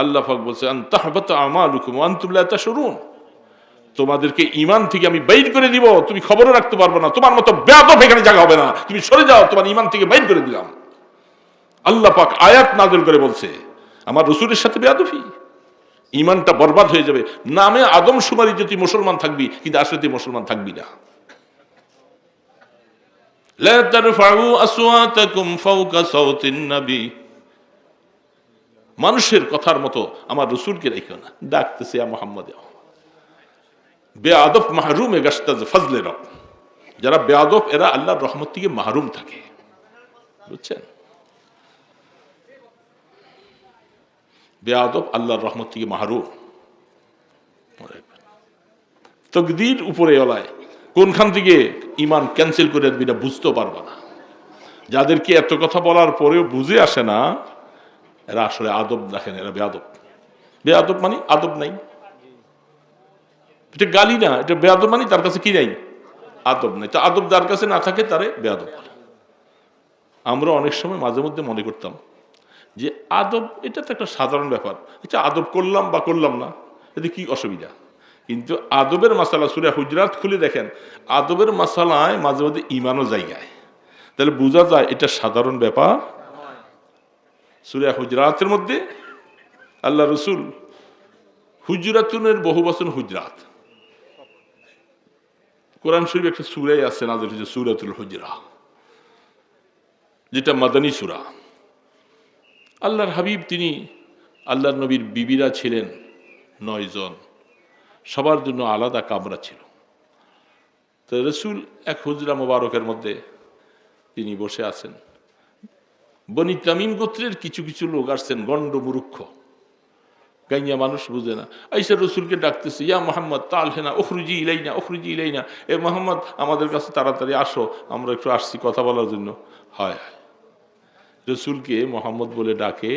আল্লাহ পাক বলছে, আনতাহবাতা আমালুকুম ওয়া আনতুম লা তাশউরুন, তোমাদেরকে ঈমান থেকে আমি বাইর করে দিব, তুমি খবরও রাখতে পারবে না, তোমার মতো বেয়াদব এখানে জায়গা হবে না, তুমি সরে যাও, তোমার ঈমান থেকে বাইর করে দিলাম। আল্লাহ পাক আয়াত নাযিল করে বলছে, আমার রসুলের সাথে বেয়াদবি, ঈমানটা বরবাদ হয়ে যাবে। নামে আদমশুমারি যদি মুসলমান থাকবি, কিন্তু আসলে তুই মুসলমান থাকবি না। লা তারফাউ আসওয়াতাকুম ফাওকা সাওতিন নবী, মানুষের কথার মতো আমার রসুলকে রেখো না। ডাকতেছে ইয়া মুহাম্মদ, বেয়াদব মাহরুমে গাস্তাজ ফজলে রব, যারা বেয়াদব এরা আল্লাহর রহমত থেকে মাহরুম থাকে, বুঝছেন? বেয়াদব আল্লাহর রহমত থেকে মাহরুম। তকদির উপরে এলায় কোনখান থেকে ঈমান ক্যান্সেল করে দিবি না বুঝতেও পারবা না। যাদেরকে এত কথা বলার পরেও বুঝে আসে না, এরা আসলে আদব দেখেন, এরা বেয়াদব। বেয়াদব মানে আদব নাই, এটা গালি না, এটা বেয়াদব মানে তার কাছে কি নাই, আদব নাই। তো আদব যার কাছে না থাকে তারে বেয়াদব বলে। আমরা অনেক সময় মাঝে মধ্যে মনে করতাম যে আদব এটা তো একটা সাধারণ ব্যাপার, এটা আদব করলাম বা করলাম না, এতে কি অসুবিধা। কিন্তু আদবের মাসালা সূরা হুজরাত খুলে দেখেন, আদবের মাসালায় মাঝে মধ্যে ঈমানও জায়গায়, তাহলে বোঝা যায় এটা সাধারণ ব্যাপার। সূরা হুজরাতের মধ্যে আল্লাহ রসুল হুজরাতুনের বহু বচন হুজরাত, কোরআন শরীফ একটা সূরাই আছে নাযিল হয়েছে সূরাতুল হুজরাত, যেটা মাদানী সূরা। আল্লাহর হাবিব তিনি, আল্লাহর নবীর বিবিরা ছিলেন 9 জন, সবার জন্য আলাদা কামরা ছিল। তো রসুল এক হুজরা মোবারকের মধ্যে তিনি বসে আছেন। বনি তামিম গোত্রের কিছু কিছু লোক আসছেন, গণ্ড মূর্খ, গাইয়া মানুষ বুঝে না, আইসা রসুলকে ডাকতেছে, ইয়া মোহাম্মদ তালহেনা উখরুজি ইলাইনা উখরুজি ইলাইনা, এ মোহাম্মদ আমাদের কাছে তাড়াতাড়ি আসো, আমরা একটু আসছি কথা বলার জন্য। হয় রসুলকে মোহাম্মদ বলে ডাকে,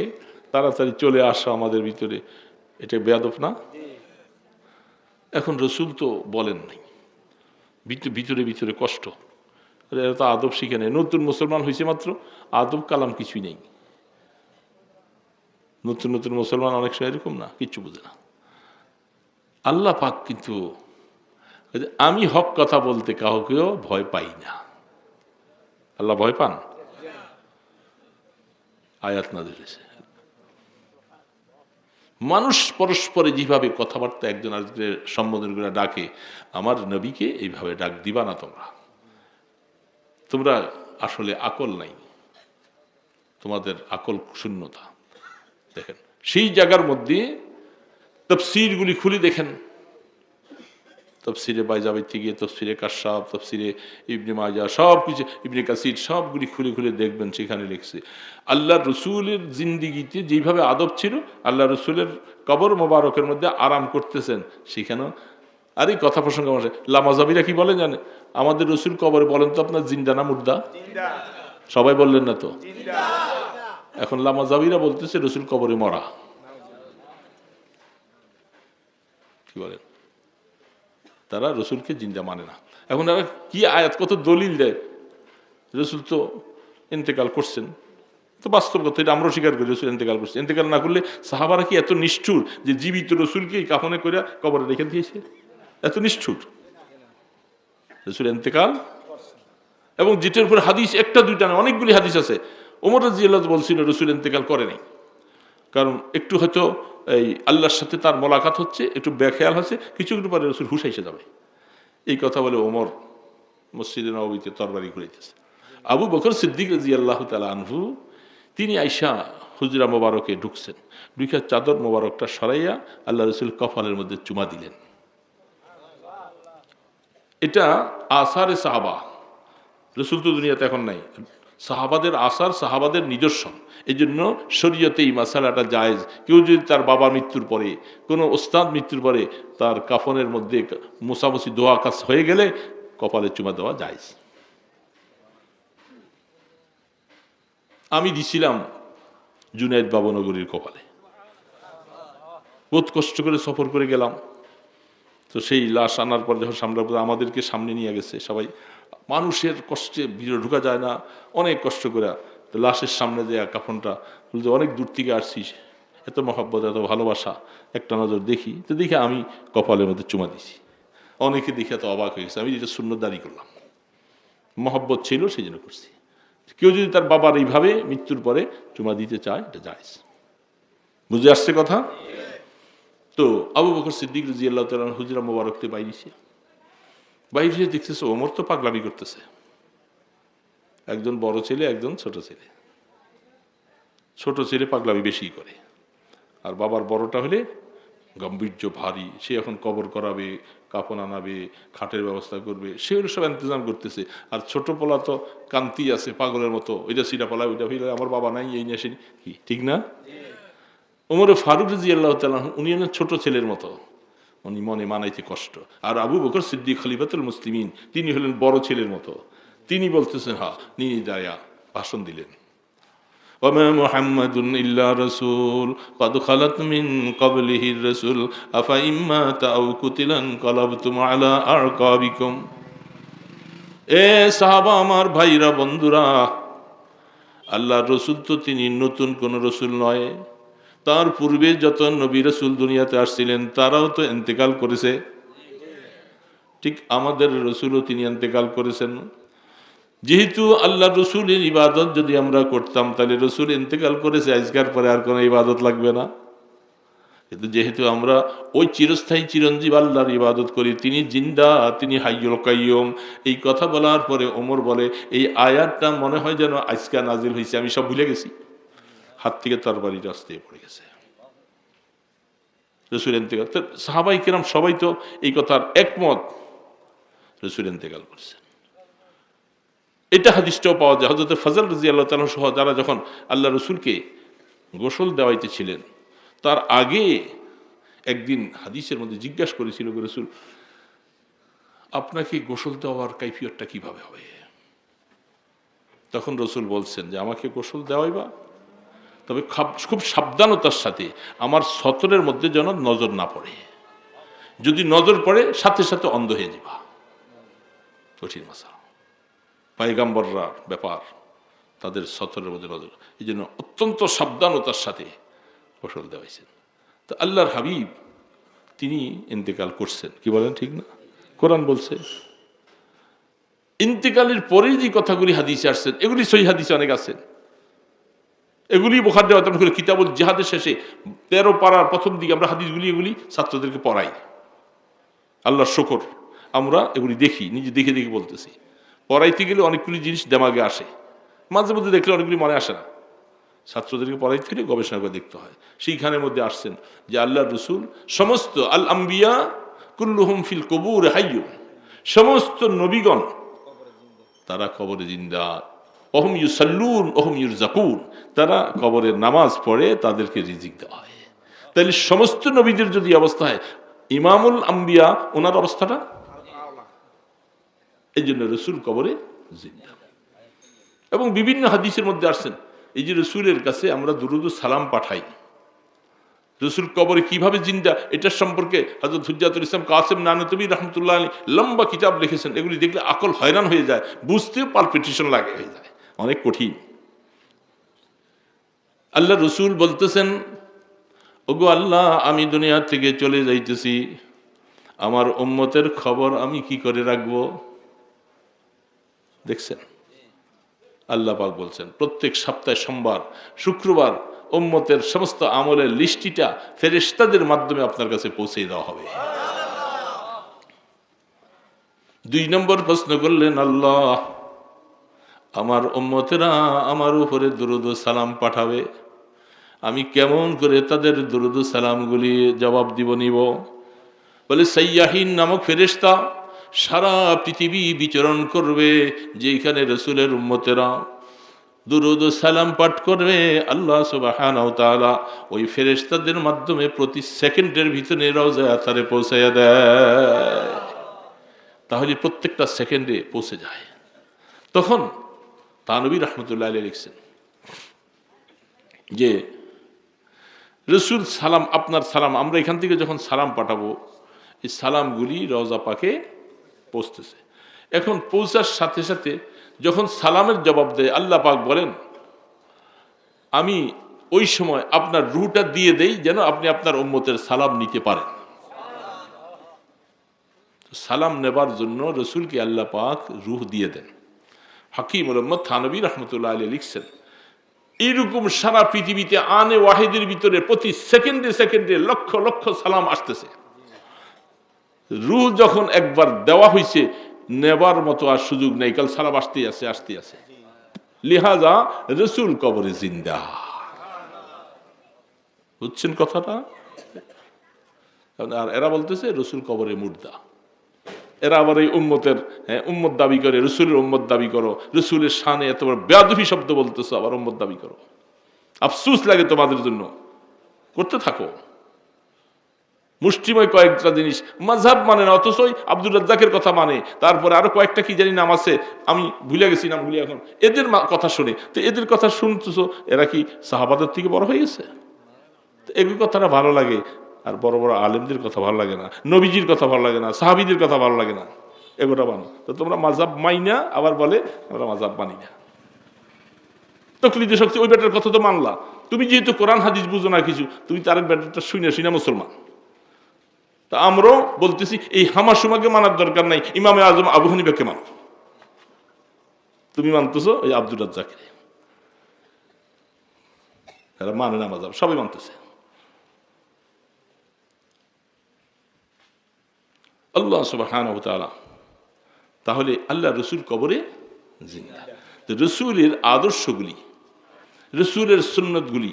তাড়াতাড়ি চলে আসো আমাদের ভিতরে, এটা বেয়াদব না? এখন রসুল তো বলেন নাই, ভিতরে ভিতরে কষ্ট, এরা তো আদব শিখে নেই, নতুন মুসলমান হয়েছে মাত্র, আদব কালাম কিছুই নেই। নতুন নতুন মুসলমান অনেক সময় এরকম না, কিচ্ছু বুঝে না। আল্লাহ পাক কিন্তু, আমি হক কথা বলতে কাউকেও ভয় পাই না। আল্লাহ ভয় পান? আয়াত নাযিল হয়েছে। মানুষ পরস্পরে যেভাবে কথাবার্তা একজন আরেকজনের সম্বোধন করে ডাকে, আমার নবীকে এইভাবে ডাক দিবা না তোমরা, তোমরা আসলে আকল নাই, তোমাদের আকল শূন্যতা। দেখেন সেই জায়গার মধ্যে তাফসীরগুলি খুলে দেখেন, তফসিরে বাইজাবের থেকে তফসিরে কাশাফ, তফসিরে ইবনে মাজাহ, সব কিছু, ইবনে কাসির, সবগুলি খুলে খুলে দেখবেন, সেখানে লিখছে আল্লাহ রসুলের জিন্দিগিতে যেভাবে আদব ছিল, আল্লাহ রসুলের কবর মোবারকের মধ্যে আরাম করতেছেন সেখানেও। আর এই কথা প্রসঙ্গ আসে, লামাজাবিরা কি বলে জানে, আমাদের রসুল কবরে, বলেন তো আপনার জিন্দা না মুর্দা? সবাই বললেন না তো। এখন লামাজাবিরা বলতেছে রসুল কবরে মরা। কি বলেন? তারা রসুলকে জিন্দা মানে না। এখন আবার কি আয়াত কত দলিল দেয়, রসুল তো ইন্তেকাল করছেন, তো বাস্তব কথা, এটা আমরাও স্বীকার করি রসুল ইন্তেকাল করছে। ইন্তেকাল না করলে সাহাবারা কি এত নিষ্ঠুর যে জীবিত রসুলকে কাফনে করে কবরে রেখে দিয়েছে? এত নিষ্ঠুর? রসুল ইন্তেকাল, এবং যেটার উপরে হাদিস একটা দুইটা না অনেকগুলি হাদিস আছে। ওমর রাদিয়াল্লাহু বলছিল রসুল ইন্তেকাল করেনি, কারণ একটু হয়তো এই আল্লাহর সাথে তার মোলাকাত হচ্ছে, একটু বেখেয়াল হচ্ছে, কিছু একটু পরে রসুল হুশ এসে যাবে। এই কথা বলে ওমর মসজিদে নববীতে তরবারি ঘুরাইতেছে। আবু বকর সিদ্দিক রাদিয়াল্লাহু তাআলা আনহু তিনি আয়েশা হুজরা মোবারকে ঢুকছেন, ঢুকে চাদর মোবারকটা সরাইয়া আল্লাহ রসুল কপালের মধ্যে চুমা দিলেন। এটা আসারে সাহাবা, রসুল তো দুনিয়াতে এখন নাই, সাহাবাদের আসার, সাহাবাদের নিদর্শন। এই জন্য শরীয়তে এই মাসালাটা জায়েজ। কেউ যদি তার বাবা মৃত্যুর পরে, কোনো ওস্তাদ মৃত্যুর পরে তার কাফনের মধ্যে মোসামসি দোয়া কাজ হয়ে গেলে কপালে চুমা দেওয়া জায়েজ। আমি দিছিলাম জুনাইদ বাবনগরীর কপালে, বহুত কষ্ট করে সফর করে গেলাম। তো সেই লাশ আনার পর যখন সামনে আমাদেরকে সামনে নিয়ে গেছে সবাই, মানুষের কষ্টে ভিড়ে ঢুকা যায় না, অনেক কষ্ট করে। তো লাশের সামনে দেয়া কাফনটা বলতে অনেক দূর থেকে আসছিস, এত মহব্বত, এত ভালোবাসা, একটা নজর দেখি। তো দেখে আমি কপালের মধ্যে চুমা দিছি। অনেকে দেখে তো অবাক হয়ে গেছে, আমি যেটা সুন্নত দাঁড়ি করলাম, মহব্বত ছিল সেই জন্য করছি। কেউ যদি তার বাবার এইভাবে মৃত্যুর পরে চুমা দিতে চায়, এটা জায়েজ। বুঝে আসছে কথা? তো আবু বকর সিদ্দিক রাদিয়াল্লাহু তাআলা হুজরা মোবারকতে বাইরেছে, বাইরে দেখতেছে ওমর তো পাগলামি করতেছে। একজন বড় ছেলে, একজন ছোট ছেলে। ছোট ছেলে পাগলামি বেশি করে, আর বাবার বড়টা হলে গাম্ভীর্য ভারী, সে এখন কবর করাবে, কাফন আনাবে, খাটের ব্যবস্থা করবে, সেগুলো সব ইন্তজাম করতেছে। আর ছোট পোলা তো কান্তি আছে পাগলের মতো, ওইটা সিরা পালা, ওইটা ফিরে, আমার বাবা নাই, এই নিয়ে আসেনি, কি ঠিক না? ওমর ফারুক রাদিয়াল্লাহু তাআলা উনি হলেন ছোট ছেলের মতো, উনি মনে মানাইতে কষ্ট। আর আবু বকর সিদ্দিক খলিফাতুল মুসলিমিন তিনি হলেন বড় ছেলের মতো, তিনি বলতেছেন হ্যাঁ, নিয়ে দায়া ভাষণ দিলেন, ওমা মুহাম্মাদুন ইল্লা রাসূল কদ খালাত মিন ক্বাবলিহির রাসূল আফা ইম্মা তাউ কুতিলান কালাবতুম আলা আরকাবিকুম। এ সাহাবা আমার, ভাইরা, বন্ধুরা, আল্লাহর রসুল তো তিনি নতুন কোন রসুল নয়, তার পূর্বে যত নবী রাসূল দুনিয়াতে আসছিলেন তারাও তো ইন্তেকাল করেছে, ঠিক আমাদের রসুলও তিনি ইন্তেকাল করেছেন। যেহেতু আল্লাহ রসুলের ইবাদত যদি আমরা করতাম তাহলে রসুল ইন্তেকাল করেছে, আজকার পরে আর কোনো ইবাদত লাগবে না। কিন্তু যেহেতু আমরা ওই চিরস্থায়ী চিরঞ্জীব আল্লাহর ইবাদত করি, তিনি জিন্দা, তিনি হাইয়ুল কাইয়ুম, এই কথা বলার পরে ওমর বলে এই আয়াতটা মনে হয় যেন আজকে নাজিল হয়েছে, আমি সব ভুলে গেছি। হাত থেকে তরবারি রাস্তায় পড়ে গেছে, রসুল ইন্তেকাল। সাহাবাই কিরাম সবাই তো এই কথার একমত, রসুল ইন্তেকাল করছেন। এটা হাদিসটাও পাওয়া যায়, হযরত ফজল রাদিয়াল্লাহু তাআলা সহ যারা যখন আল্লাহ রসুলকে গোসল দেওয়াইতেছিলেন, তার আগে একদিন হাদিসের মধ্যে জিজ্ঞাসা করেছিল, রসুল আপনাকে গোসল দেওয়ার কাইফিয়তটা কিভাবে হবে? তখন রসুল বলছেন যে আমাকে গোসল দেওয়াইবা, তবে খুব সাবধানতার সাথে, আমার সতরের মধ্যে যেন নজর না পড়ে, যদি নজর পড়ে সাথে সাথে অন্ধ হয়ে যাবা। কঠিন মাসালা, পয়গম্বররা ব্যাপার, তাদের সতরের মধ্যে নজর, এই জন্য অত্যন্ত সাবধানতার সাথে গোসল দেওয়াইছেন। তো আল্লাহর হাবিব তিনি ইন্তেকাল করছেন, কি বলেন ঠিক না? কোরআন বলছে ইন্তেকালের পরে যে কথাগুলি হাদিসে আসছেন এগুলি সহিহ হাদিসে অনেক আছেন, এগুলি বুখারী করে কিতাবুল জিহাদের শেষে 13 পারার প্রথম দিকে আমরা হাদিসগুলি এগুলি ছাত্রদেরকে পড়াই। আল্লাহর শুকর, আমরা এগুলি দেখি, নিজে দেখে দেখে বলতেছি। পড়াইতে গেলে অনেকগুলি জিনিস দেমাগে আসে, মাঝে মধ্যে দেখলে অনেকগুলি মনে আসে না। ছাত্রদেরকে পড়াইতে গেলে গবেষণা করে দেখতে হয়। সেইখানের মধ্যে আসছেন যে আল্লাহর রাসূল সমস্ত আল আম্বিয়া কুল্লুহুম ফিল কুবুর হাইয়ুন, সমস্ত নবীগণ তারা কবরে জিন্দা, ওহুম ইউসাল্লুন ওহুম ইউরযাকুন, তারা কবরের নামাজ পড়ে তাদেরকে রিজিক দেওয়া হয়। তাহলে সমস্ত নবীদের যদি অবস্থা হয়, ইমামুল আম্বিয়া ওনার অবস্থাটা, এই জন্য রসুল কবরে জিন্দা। এবং বিভিন্ন হাদিসের মধ্যে আসছেন এই যে রসুলের কাছে আমরা দুরুদ ও সালাম পাঠাই, রসুল কবরে কিভাবে জিন্দা এটার সম্পর্কে হযরত হুজ্জাতুল ইসলাম কাসেম নানতুবি রহমতুল্লাহ আলাইহি লম্বা কিতাব লিখেছেন। এগুলি দেখলে আকল হয়রান হয়ে যায়, বুঝতেও পালপিটেশন লাগে হয়ে যায়, অনেক কঠিন। আল্লাহ রসুল বলতেছেন, ওগো আল্লাহ, আমি দুনিয়া থেকে চলে যাইতেছি, আমার উম্মতের খবর আমি কি করে রাখবো? দেখছেন, আল্লাহ পাক বলছেন প্রত্যেক সপ্তাহে সোমবার শুক্রবার উম্মতের সমস্ত আমলের লিস্টিটা ফেরেশতাদের মাধ্যমে আপনার কাছে পৌঁছে দেওয়া হবে। 2 নম্বর প্রশ্ন করলেন, আল্লাহ, আমার উম্মতেরা আমার উপরে দুরূদ ও সালাম পাঠাবে, আমি কেমন করে তাদের দুরূদ ও সালামগুলি জবাব নিব? বলে সাইয়াহিন নামক ফেরেশতা সারা পৃথিবী বিচরণ করবে, যেখানে রসুলের উম্মতেরা দুরূদ ও সালাম পাঠ করবে, আল্লাহ সুবহানাহু ওয়া তাআলা ওই ফেরেশতাদের মাধ্যমে প্রতি সেকেন্ডের ভিতরে রওজায়ে আতারে পৌঁছায়া দেয়। তাহলে প্রত্যেকটা সেকেন্ডে পৌঁছে যায়। তখন তানবী রাহমাতুল্লাহ আলাইহি লিখছেন যে রসুল সালাম, আপনার সালাম, আমরা এখান থেকে যখন সালাম পাঠাবো, এই সালামগুলি রওজা পাকে পৌঁছতেছে। এখন পৌঁছার সাথে সাথে যখন সালামের জবাব দেয়, আল্লাহ পাক বলেন, আমি ওই সময় আপনার রুহটা দিয়ে দেই যেন আপনি আপনার উম্মতের সালাম নিতে পারেন। সালাম নেবার জন্য রসুলকে আল্লাহ পাক রুহ দিয়ে দেন। হাকিম মোহাম্মদ থানবী রহমতুল্লাহ আলাইহি লিখছেন, এইরকম সারা পৃথিবীতে আনে ওয়াহিদের ভিতরে প্রতি সেকেন্ডে সেকেন্ডে লক্ষ লক্ষ সালাম আসতেছে। রুহ যখন একবার দেওয়া হয়েছে, নেবার মতো আর সুযোগ নেই, কাল সালাম আসতেই আছে আসতেই আছে। লিহাজা রসুল কবরে জিন্দা। বুঝছেন কথাটা? আর এরা বলতেছে রসুল কবরে মুর্দা। এরা আবার এই উম্মতের উম্মত দাবি করে, রসুলের উম্মত দাবি করো, রসুলের শানে এত বড় বেয়াদবি শব্দ বলতেছো, আবার উম্মত দাবি করো। আফসোস লাগে তোমাদের জন্য, করতে থাকো। মুষ্টিময় কয়েকটা জিনিস মাযহাব মানে না, অথচ আব্দুর রাজ্জাকের কথা মানে, তারপরে আরো কয়েকটা কি জানি নাম আছে, আমি ভুলে গেছি নামগুলি এখন। এদের কথা শুনে তো, এদের কথা শুনতেছো, এরা কি সাহাবাদের থেকে বড় হয়ে গেছে? এগুলো কথাটা ভালো লাগে, আর বড় বড় আলেমদের কথা ভালো লাগে না, নবীজির কথা ভালো লাগে না, সাহাবীদের কথা ভালো লাগে না, এগুলো মানো। তো তোমরা মাযহাব মাইনা আবার বলে আমরা মাযহাব মানি না। তকলিদে শক্তি ওই ব্যাটার কথা তো মানলা, তুমি যেহেতু কোরআন হাদিস বুঝো না কিছু, তুমি তার ব্যাটারটা শুনে মুসলমান। তা আমরাও বলতেছি এই হামাসুমাকে মানার দরকার নাই, ইমামে আজম আবু হানিফাকে মানো। তুমি মানতেছো ওই আব্দুর রাজ্জাককে, এরা মানে না মাযহাব, সবাই মানতেছে। আল্লাহ সুবহানাহু ওয়া তাআলা তাহলে আল্লাহ রসুল কবরে জিন্দা। তো রসুলের আদর্শগুলি, রসুলের সুন্নতগুলি,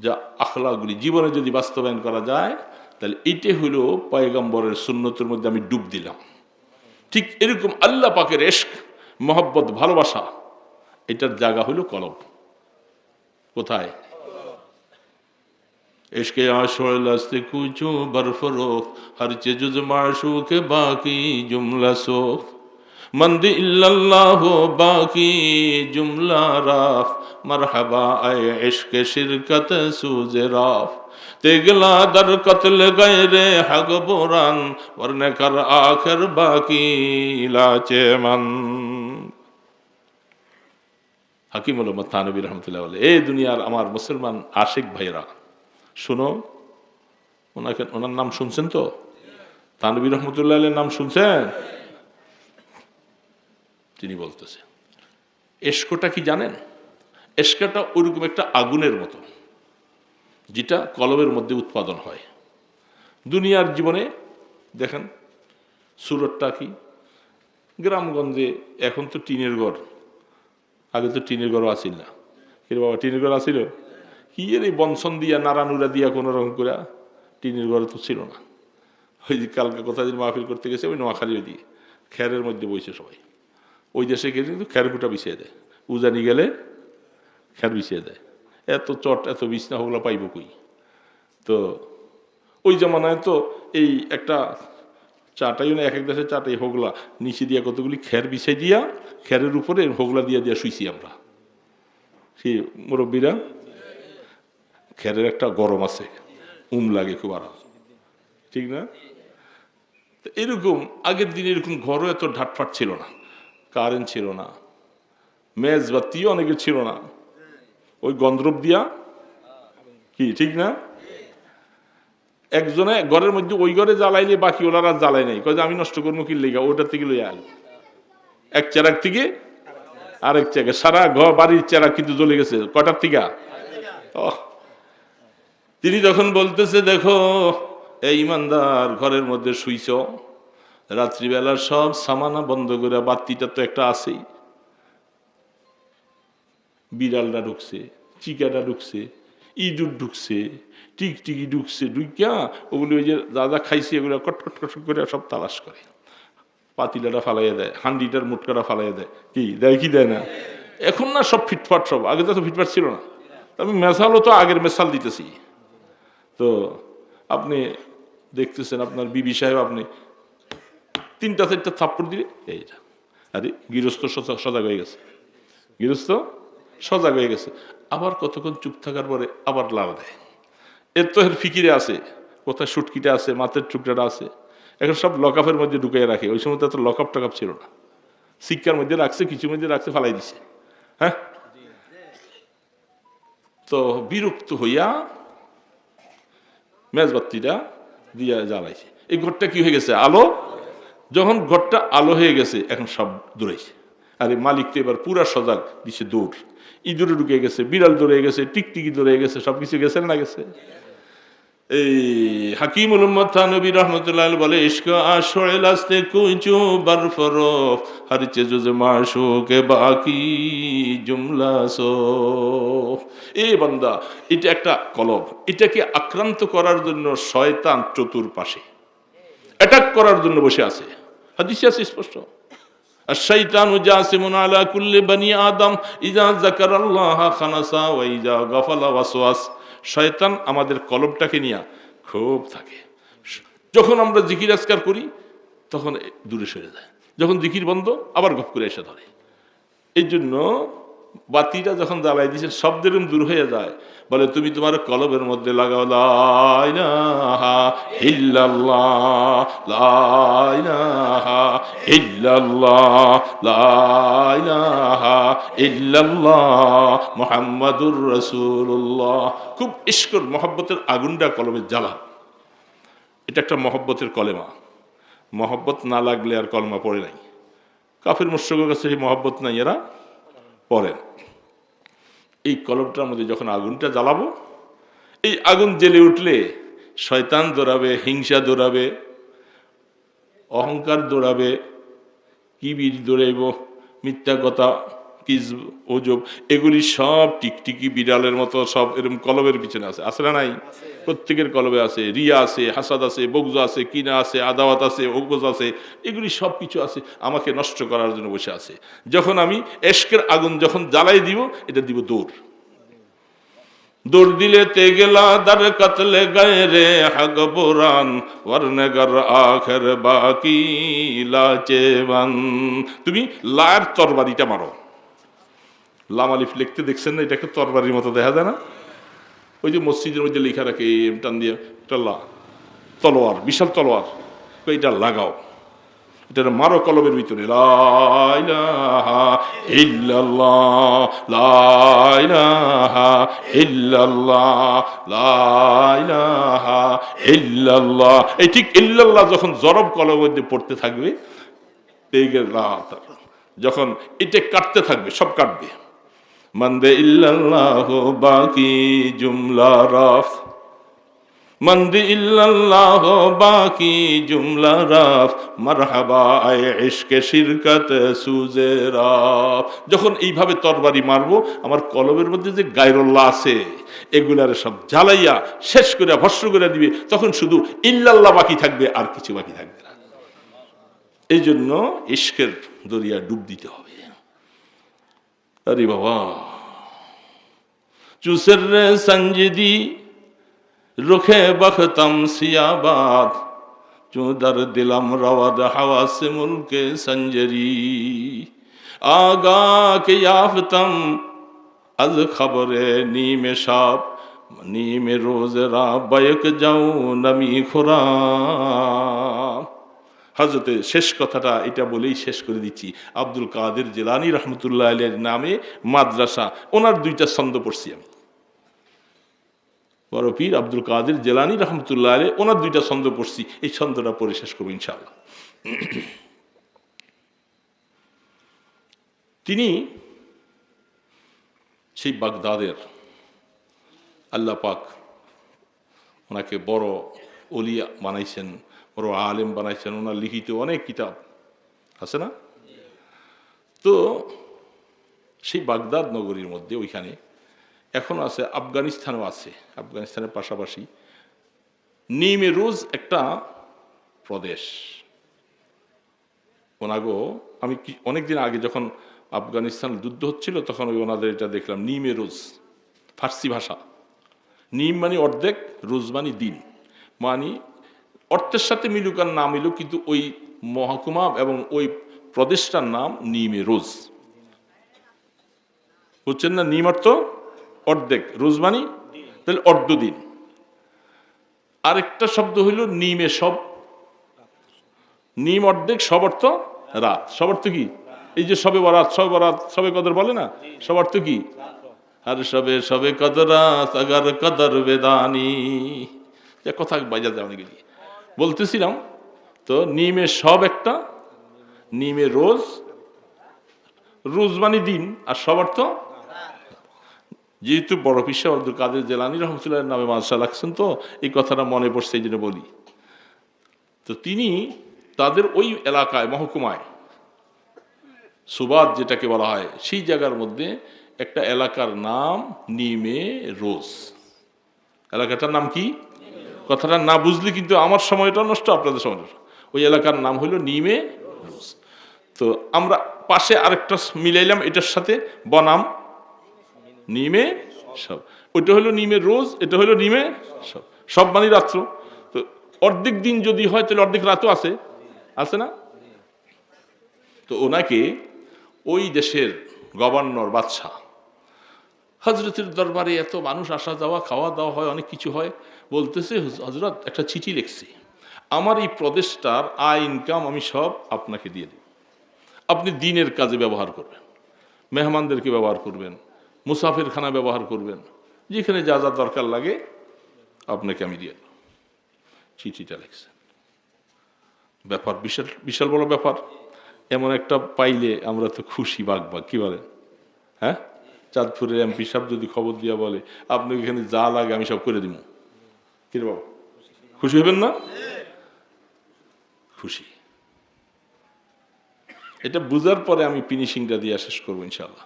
যা আখলাগুলি জীবনে যদি বাস্তবায়ন করা যায়, তাহলে এইটা হলো পয়গম্বরের সুন্নতের মধ্যে আমি ডুব দিলাম। ঠিক এরকম আল্লাহ পাকের ইশক, মহব্বত, ভালোবাসা, এটার জায়গা হলো কলব। কোথায়? इश्क़ आशुलस्त कुछू बरफरोख हर चीज़ माशूक बाकी जुमला सोख मंद इल्लल्लाह बाकी जुमला राफ मरहबा आए इश्क़ शिरकत सूज़े राफ तेगला दर कत्ल गैरे हक बुरान वरने कर आखिर बाकी लाचे मन। হাকিম মোহাম্মদ থানবী রহমতুল্লাহ বলে, এই দুনিয়ার আমার মুসলমান আশিক ভাইরা শোনো, ওনার নাম শুনছেন তো? থানবী রহমতুল্লাহ নাম শুনছেন? তিনি বলতেছে ইশকটা কি জানেন? ইশকটা ওইরকম একটা আগুনের মতো, যেটা কলবের মধ্যে উৎপাদন হয়। দুনিয়ার জীবনে দেখেন সুরতটা কি, গ্রামগঞ্জে এখন তো টিনের ঘর, আগে তো টিনের ঘরও আসিল না। কিন্তু বাবা টিনের ঘর আসিল কি, এর এই বনসন দিয়া নাড়ানুরা দিয়া কোনো রকম করে, টিনের ঘর তো ছিল না। ওই যে কালকে কোথায় যদি মাহফিল করতে গেছে, ওই নোয়াখালী দিয়ে খ্যারের মধ্যে বইছে সবাই। ওই দেশে গেলে কিন্তু খ্যার কুটা বিছিয়ে দেয়, উজানি গেলে খ্যার বিছিয়ে দেয়। এত চট এত বিছনা হোগলা পাইব কই? তো ওই জমানায় তো এই একটা চাটাই না, এক এক দেশে চাটাই হোগলা নিচে দিয়া কতগুলি খ্যার বিছাই দিয়া, খ্যারের উপরে হোগলা দিয়া দিয়া শুইছি আমরা, সেই মুরব্বীরা। খেরের একটা গরম আছে, লাগে খুব আরাম, ঠিক না? এরকম আগের দিনে এরকম ঘরও এত ঢাটফাট ছিল না, কারেন্ট ছিল না, মেজবাতিও অনেকের ছিল না, ওই গন্ধরব দিয়া কি, ঠিক না? একজনে ঘরের মধ্যে ওই ঘরে জ্বালাইলে বাকি ওনারা জ্বালাই নাই, কয়ে আমি নষ্ট করবো কি লেগা, ওটার থেকে লইয়া আল এক চেরাক থেকে আরেক জায়গায়, সারা ঘর বাড়ির চেরাক কিন্তু জ্বলে গেছে। কটার থেকে? তিনি তখন বলতেছে, দেখো এই ইমানদার ঘরের মধ্যে শুইছ, রাত্রিবেলা সব সামানা বন্ধ করে, বাতিটা তো একটা আছেই, বিড়ালটা ঢুকছে, চিকাটা ঢুকছে, ইঁদুর ঢুকছে, টিকটিকি ঢুকছে, ঢুকিয়া ওগুলো ওই যে যা যা খাইছে এগুলো কটকট কটকট করে সব তালাশ করে, পাতিলাটা ফালাইয়া দেয়, হান্ডিটার মুটকাটা ফালাইয়া দেয়, কি দেয় কি দেয় না? এখন না সব ফিটফাট, সব আগে তো ফিটফাট ছিল না। আমি মেসালও তো আগের মেসাল দিতেছি। তো আপনি দেখতেছেন আপনার বিবি সাহেব, আপনি 3-4টা থাপ্পড় দিলে এইটা, আরে গৃহস্থ সজাগ হয়ে গেছে, গৃহস্থ সজাগ হয়ে গেছে। আবার কতক্ষণ চুপ থাকার পরে আবার লাভ দেয়, এর তো এর ফিকিরে আছে, কোথায় সুটকিটা আছে, মাথার টুকরাটা আছে, এখন সব লকআপের মধ্যে ঢুকাই রাখে। ওই সময় তো এত লকআপ টকআপ ছিল না, শিক্ষার মধ্যে রাখছে, কিছু মধ্যে রাখছে, ফালাই দিছে। হ্যাঁ, তো বিরক্ত হইয়া মেজবাতিটা দিয়া জ্বালাইছে। এই ঘরটা কি হয়ে গেছে? আলো। যখন ঘরটা আলো হয়ে গেছে, এখন সব দৌড়াইছে। আরে মালিক তো এবার পুরা সজাগ, দিছে দৌড়, ইঁদুরে ঢুকে গেছে, বিড়াল দৌড়ে গেছে, টিকটিকি দৌড়ে গেছে, সবকিছু গেছে না গেছে? এই হাকিমুল উম্মত থানবী রাহমাতুল্লাহ বলে, ইশক আশোয়ে লাস্তে কুচু বরফরফ হর চেজুজ মাশুকে বাকি জুমলা সো। এ বান্দা, এটা একটা কলব, এটাকে আক্রান্ত করার জন্য শয়তান চতুর্পাশে অ্যাটাক করার জন্য বসে আছে। হাদিসে আছে স্পষ্ট, আশ-শাইতানু জাসিমুন আলা কুল্লি বনি আদম ইযা যাকারাল্লাহ খানাসা ওয়া ইযা গাফালা ওয়াসওয়াস। শয়তান আমাদের কলবটাকে নিয়ে খুব থাকে। যখন আমরা জিকির আজকার করি তখন দূরে সরে যায়, যখন জিকির বন্ধ আবার গপ করে এসে ধরে। এই জন্য বাতিটা যখন জ্বালাই দিয়েছেন শব্দের দূর হয়ে যায়। বলে, তুমি তোমার কলবের মধ্যে লাগাও লা ইলাহা ইল্লাল্লাহ, লা ইলাহা ইল্লাল্লাহ, লা ইলাহা ইল্লাল্লাহ মুহাম্মাদুর রাসূলুল্লাহ। খুব ইশকর মহব্বতের আগুনটা কলবে জ্বালা। এটা একটা মহব্বতের কলেমা। মহব্বত না লাগলে আর কলমা পড়ে নাই। কাফির মুশরিকের কাছে এই মহব্বত নাই, এরা পড়েন। এই কলমটার মধ্যে যখন আগুনটা জ্বালাবো, এই আগুন জ্বেলে উঠলে শয়তান দৌড়াবে, হিংসা দৌড়াবে, অহংকার দৌড়াবে, কিবির দৌড়াইব, মিথ্যা কথা, কিজব, ওজব, এগুলি সব টিকটিকি বিড়ালের মতো সব এরকম কলবের পিছনে আছে। আছে না নাই? প্রত্যেকের কলবে আছে। রিয়া আছে, হাসাদ আছে, বগজা আছে, কিনা আছে, আদাওয়াত আছে, ওগজ আছে, এগুলি সব কিছু আছে, আমাকে নষ্ট করার জন্য বসে আছে। যখন আমি এশকের আগুন যখন জ্বালাই দিব, এটা দিব দৌড়। দৌড় দিলে তে গেলা দার কাতলে গায়ে রে হাগ বোরান ওয়ারনেগার আখের বাকি লাচেবান। তুমি লার তরবারিটা মারো। লাম আলিফ লিখতে দেখছেন না? এটাকে তরবারির মতো দেখা যায় না? ওই যে মসজিদের মধ্যে লেখা রাখে টান দিয়ে, একটা তলোয়ার, বিশাল তলোয়ার, এটা লাগাও, এটা মারো কলবের ভিতরে। লা ইলাহা ইল্লাল্লাহ, লা ইলাহা ইল্লাল্লাহ, লা ইলাহা ইল্লাল্লাহ। এই ঠিক ইল্লাল্লাহ যখন জরব কলবের মধ্যে পড়তে থাকবে, যখন এটা কাটতে থাকবে, সব কাটবে। মন্দে ইল্লাল্লাহ বাকি জুমলা রাফ, মন্দে ইল্লাল্লাহ বাকি জুমলা রাফ, মারহাবা আয়ে ইশকে শিরকত সুজে রাফ। যখন এইভাবে তরবারি মারবো, আমার কলবের মধ্যে যে গায়রুল্লাহ আছে এগুলার সব জ্বালাইয়া শেষ করে ভস্ম করে দিবে। তখন শুধু ইল্লাল্লাহ বাকি থাকবে, আর কিছু বাকি থাকবে না। এই জন্য ইশকের দরিয়া ডুব দিতে হবে। আরে বাবা, চুসের সঞ্জিদি রুখে বখতম সিয়াবাদ, চুদার দিলাম রওয়াদ হাওয়াসে মুলকে সঞ্জরি, আগা কে ইয়াফতম আজ খবরে নীমে শাব, नीमे रोज राबायक जाऊं नमी खुराम। হযরতে শেষ কথাটা এটা বলেই শেষ করে দিচ্ছি। আব্দুল কাদের জিলানী রহমতুল্লাহ আলাইহির নামে মাদ্রাসা, ওনার দুইটা ছন্দ পড়ছি আমি। বড় পীর আব্দুল কাদের জিলানী রহমতুল্লাহ আলাইহি ওনার দুইটা ছন্দ পড়ছি, এই ছন্দটা পড়ে শেষ করবো ইনশাআল্লাহ। তিনি সেই বাগদাদের আল্লাহ পাক ওনাকে বড় ওলিয়া বানাইছেন, বড় আলেম বানাইছেন। ওনার লিখিত অনেক কিতাব আছে না? তো সেই বাগদাদ নগরীর মধ্যে ওইখানে এখন আছে, আফগানিস্তানও আছে, আফগানিস্তানের পাশাপাশি নিমেরুজ একটা প্রদেশ। ওনাগো আমি অনেকদিন আগে যখন আফগানিস্তান যুদ্ধ হচ্ছিল তখন ওই ওনাদের এটা দেখলাম, নিমেরুজ ফার্সি ভাষা। নিম মানে অর্ধেক, রোজ মানে দিন, মানে অর্থের সাথে মিলুক আর না মিলুক, কিন্তু ওই মহকুমা এবং ওই প্রদেশটার নাম নিমেরুজ। বুঝছেন না? নিম অর্থ অর্ধেক, রোজ মানে তাহলে অর্ধ দিন। আরেকটা শব্দ হইল নিমে সব, নিম অর্ধেক, সব অর্থ রাত। সব অর্থ কি? এই যে সবে বরাত, সবে বরাত, সবে কদর বলে না, সব অর্থ কি? আর সবে সবে কদরাত আগার কদর বেদানি, কথা বাজা যায় অনেক। বলতেছিলাম তো নিমে সব একটা, নিমে রোজ, রোজ মানে দিন, আর সব অর্থ। যেহেতু বড় পীর সাহেব আব্দুল কাদের জিলানী রহমতুল্লাহর নামে মাদ্রাসা লাগছেন, তো এই কথাটা মনে পড়ছে, এই জন্য বলি। তো তিনি তাদের ওই এলাকায় মহকুমায় সুবাদ যেটাকে বলা হয়, সেই জায়গার মধ্যে একটা এলাকার নাম নিমে রোজ। এলাকাটার নাম কি? কথাটা না বুঝলে কিন্তু আমার সময়টা নষ্ট, আপনাদের সময়টা। ওই এলাকার নাম হলো নিমে রোজ। তো আমরা পাশে আরেকটা মিলাইলাম এটার সাথে, বনাম নিমে সব। ওইটা হলো নিমে রোজ, এটা হলো নিমে সব। সব মানে রাত্র। তো অর্ধেক দিন যদি হয় তাহলে অর্ধেক রাতও আছে, আছে না? তো ওনাকে ওই দেশের গভর্নর, বাদশাহ, হজরতের দরবারে এত মানুষ আসা যাওয়া, খাওয়া দাওয়া হয়, অনেক কিছু হয়। বলতেছে, হজরত একটা চিঠি লিখছি, আমার এই প্রদেশটার আয় ইনকাম আমি সব আপনাকে দিয়ে দিই, আপনি দিনের কাজে ব্যবহার করবেন, মেহমানদেরকে ব্যবহার করবেন, মুসাফির খানা ব্যবহার করবেন, যেখানে যা যা দরকার লাগে আপনাকে আমি দিয়ে দেব। চিঠিটা লিখছেন। ব্যাপার বিশাল, বিশাল বড় ব্যাপার। এমন একটা পাইলে আমরা তো খুশি বাঘ, কি বলেন? হ্যাঁ, চাঁদপুরের এমপি সাহেব যদি খবর দিয়া বলে আপনাকে এখানে যা লাগে আমি সব করে দিব, কি রে বাবা, খুশি হবেন না? খুশি। এটা বুঝার পরে আমি ফিনিশিংটা দিয়ে শেষ করবো ইনশাআল্লাহ।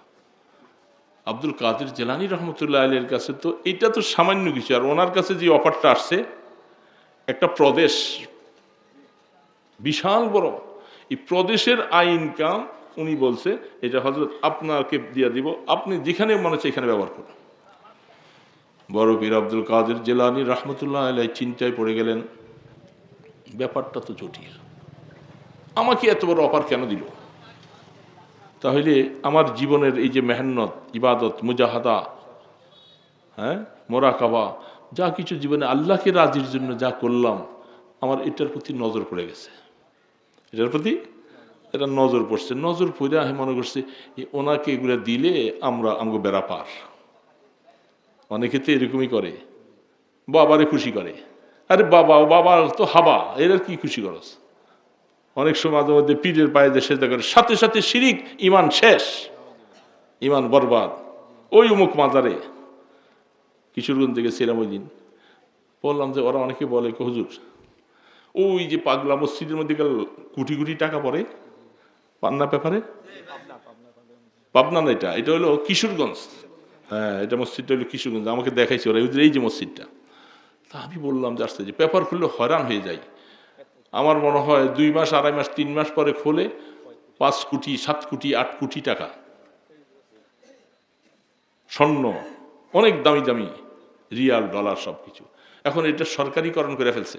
আব্দুল কাদের জিলানী রহমতুল্লাহ আলাইহির কাছে তো এটা তো সামান্য কিছু, আর ওনার কাছে যে অফারটা আসছে, একটা প্রদেশ বিশাল বড়, এই প্রদেশের আয় ইনকাম উনি বলছে এটা হযরত আপনাকে দিয়ে দিব, আপনি যেখানে মনে হচ্ছে এখানে ব্যবহার করুন। বড় পীর আব্দুল কাদের জিলানী রহমতুল্লাহ আলাইহি চিন্তায় পড়ে গেলেন, ব্যাপারটা তো জটিল, আমাকে এত বড় অফার কেন দিল? তাহলে আমার জীবনের এই যে মেহনত, ইবাদত, মুজাহাদা, হ্যাঁ, মোরাকাবা, যা কিছু জীবনে আল্লাহকে রাজির জন্য যা করলাম, আমার এটার প্রতি নজর পড়ে গেছে, এটার প্রতি এটা নজর পড়ছে। নজর পড়ে আমি মনে করছি ওনাকে এগুলো দিলে আমরা আমাকে বেড়া পার। অনেকে তো এরকমই করে, বাবারে খুশি করে, আরে বাবা, বাবা তো হাবা, এর কি খুশি করস? অনেক সময় মাঝে মধ্যে পীরের পায়ে যে সেজদা করে, সাথে সাথে শিরিক, ইমান শেষ, ইমান বরবাদ। ওই অমুক মাজারে কিশোরগঞ্জ থেকে ছিলাম ওই দিন, বললাম যে ওরা অনেকে বলে হুজুর ওই যে পাগলা মসজিদের মধ্যে গেল কোটি কোটি টাকা পড়ে, পান্না পেপারে, পাবনা না, এটা এটা হলো কিশোরগঞ্জ। হ্যাঁ, এটা মসজিদটা হলো কিশোরগঞ্জ, আমাকে দেখাইছে ওরা, এই যে মসজিদটা। তা আমি বললাম যে আসতে, যে পেপার খুললে হয়রান হয়ে যায়। আমার মনে হয় 2 মাস, 2.5 মাস, 3 মাস পরে খোলে 5 কোটি, 7 কোটি, 8 কোটি টাকা স্বর্ণ, অনেক দামি দামি রিয়াল, ডলার, সব কিছু। এখন এটা সরকারিকরণ করে ফেলছে,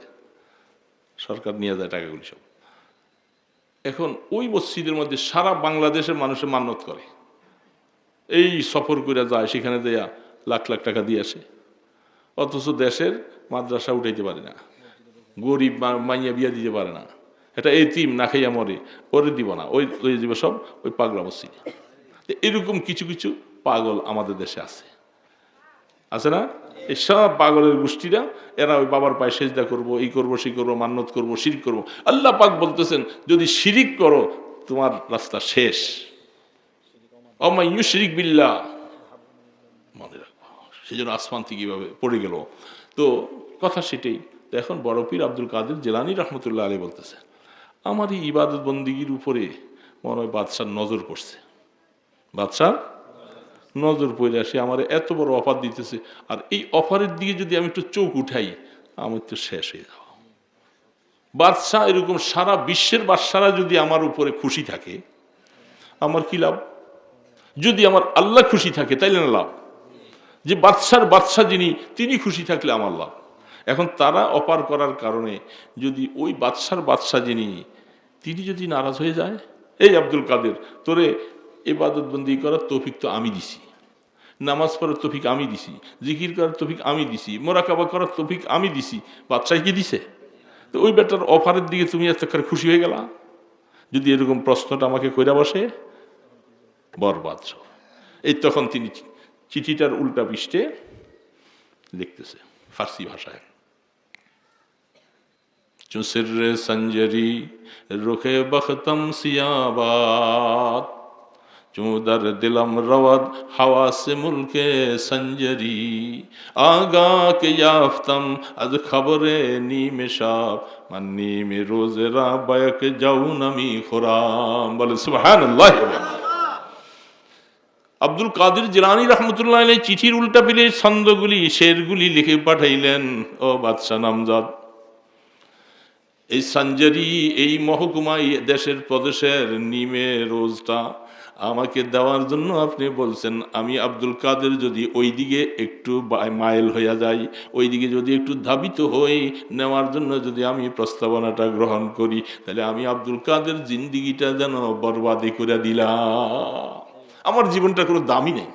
সরকার নিয়ে যায় টাকাগুলি সব। এখন ওই মসজিদের মধ্যে সারা বাংলাদেশের মানুষের মান্যত করে, এই সফর করে যায়, সেখানে দেয়া লাখ লাখ টাকা দিয়ে আসে। অথচ দেশের মাদ্রাসা উঠাইতে পারে না, গরিব মাইয়া বিয়া দিতে পারে না, এটা এতিম না খাইয়া মরে, ওরে দিব না, ওই ওই দিব সব ওই পাগলা মসজিদে। এরকম কিছু কিছু পাগল আমাদের দেশে আছে, আছে না? এই সব পাগলের গোষ্ঠীরা এরা ওই বাবার পায়ে সেজদা করবো, এই করবো, সেই করবো, মান্নত করবো, শিরিক করবো। আল্লাহ পাক বলতেছেন যদি শিরিক করো তোমার রাস্তা শেষ। ওয়া ইউশরিক বিল্লাহ, মনে রাখবো। সেই জন্য আসমান থেকে কিভাবে পড়ে গেল। তো কথা সেটাই। তো এখন বড় পীর আব্দুল কাদের জিলানী রহমতুল্লাহ আলাইহি বলতেছে আমার এই ইবাদত বন্দিগির উপরে মনে হয় বাদশার নজর পড়ছে, বাদশাহ নজর পড়ে আসে, আমার এত বড় অফার দিতেছে, আর এই অফারের দিকে যদি আমি একটু চোখ উঠাই আমার তো শেষ হয়ে যাওয়া। বাদশাহ এরকম সারা বিশ্বের বাদশারা যদি আমার উপরে খুশি থাকে আমার কি লাভ? যদি আমার আল্লাহ খুশি থাকে তাইলে না লাভ, যে বাদশাহ যিনি তিনি খুশি থাকলে আমার লাভ। এখন তারা অপার করার কারণে যদি ওই বাদশাহ যিনি তিনি যদি নারাজ হয়ে যায়, এই আব্দুল কাদের তোরে ইবাদত বন্দি করার তৌফিক তো আমি দিছি, নামাজ পড়ার তৌফিক আমি দিছি, জিকির করার তৌফিক আমি দিছি, মোরাকাবা করার তৌফিক আমি দিছি, বাদশাহ কি দিছে? তো ওই বেটার অফারের দিকে তুমি এত খুশি হয়ে গেলা? যদি এরকম প্রশ্নটা আমাকে কইরা বসে বরবাদ সব। এই তখন তিনি চিঠিটার উল্টা পৃষ্ঠে লিখতেছে ফার্সি ভাষায়, চুসিরে সঞ্জরি রুখে বখতম সিয়াবাত, চুদর দিলম রওয়াদ হাওয়া সে মুলকে সঞ্জরি, আগা কে ইয়াফতম আজ খবরে নীমে শাব, মান নীমে রোজে রা বায়ক যাও নামি খুরাম। বলে সুবহানাল্লাহ। আব্দুল কাদের জিলানী রহমতুল্লাহ আলাইহি চিঠির উল্টা পিলে ছন্দগুলি শেরগুলি লিখে পাঠাইলেন, ও বাদশাহ নামজাদ, এই সঞ্জরি এই মহকুমায় দেশের প্রদেশের নিমে রোজটা আমাকে দেওয়ার জন্য আপনি বলছেন। আমি আব্দুল কাদের যদি ওই দিকে একটু মাইল হইয়া যাই, ওই দিকে যদি একটু ধাবিত হই নেওয়ার জন্য যদি আমি প্রস্তাবনাটা গ্রহণ করি, তাহলে আমি আব্দুল কাদের জিন্দিগিটা যেন বরবাদি করে দিলাম, আমার জীবনটা কোনো দামই নেই,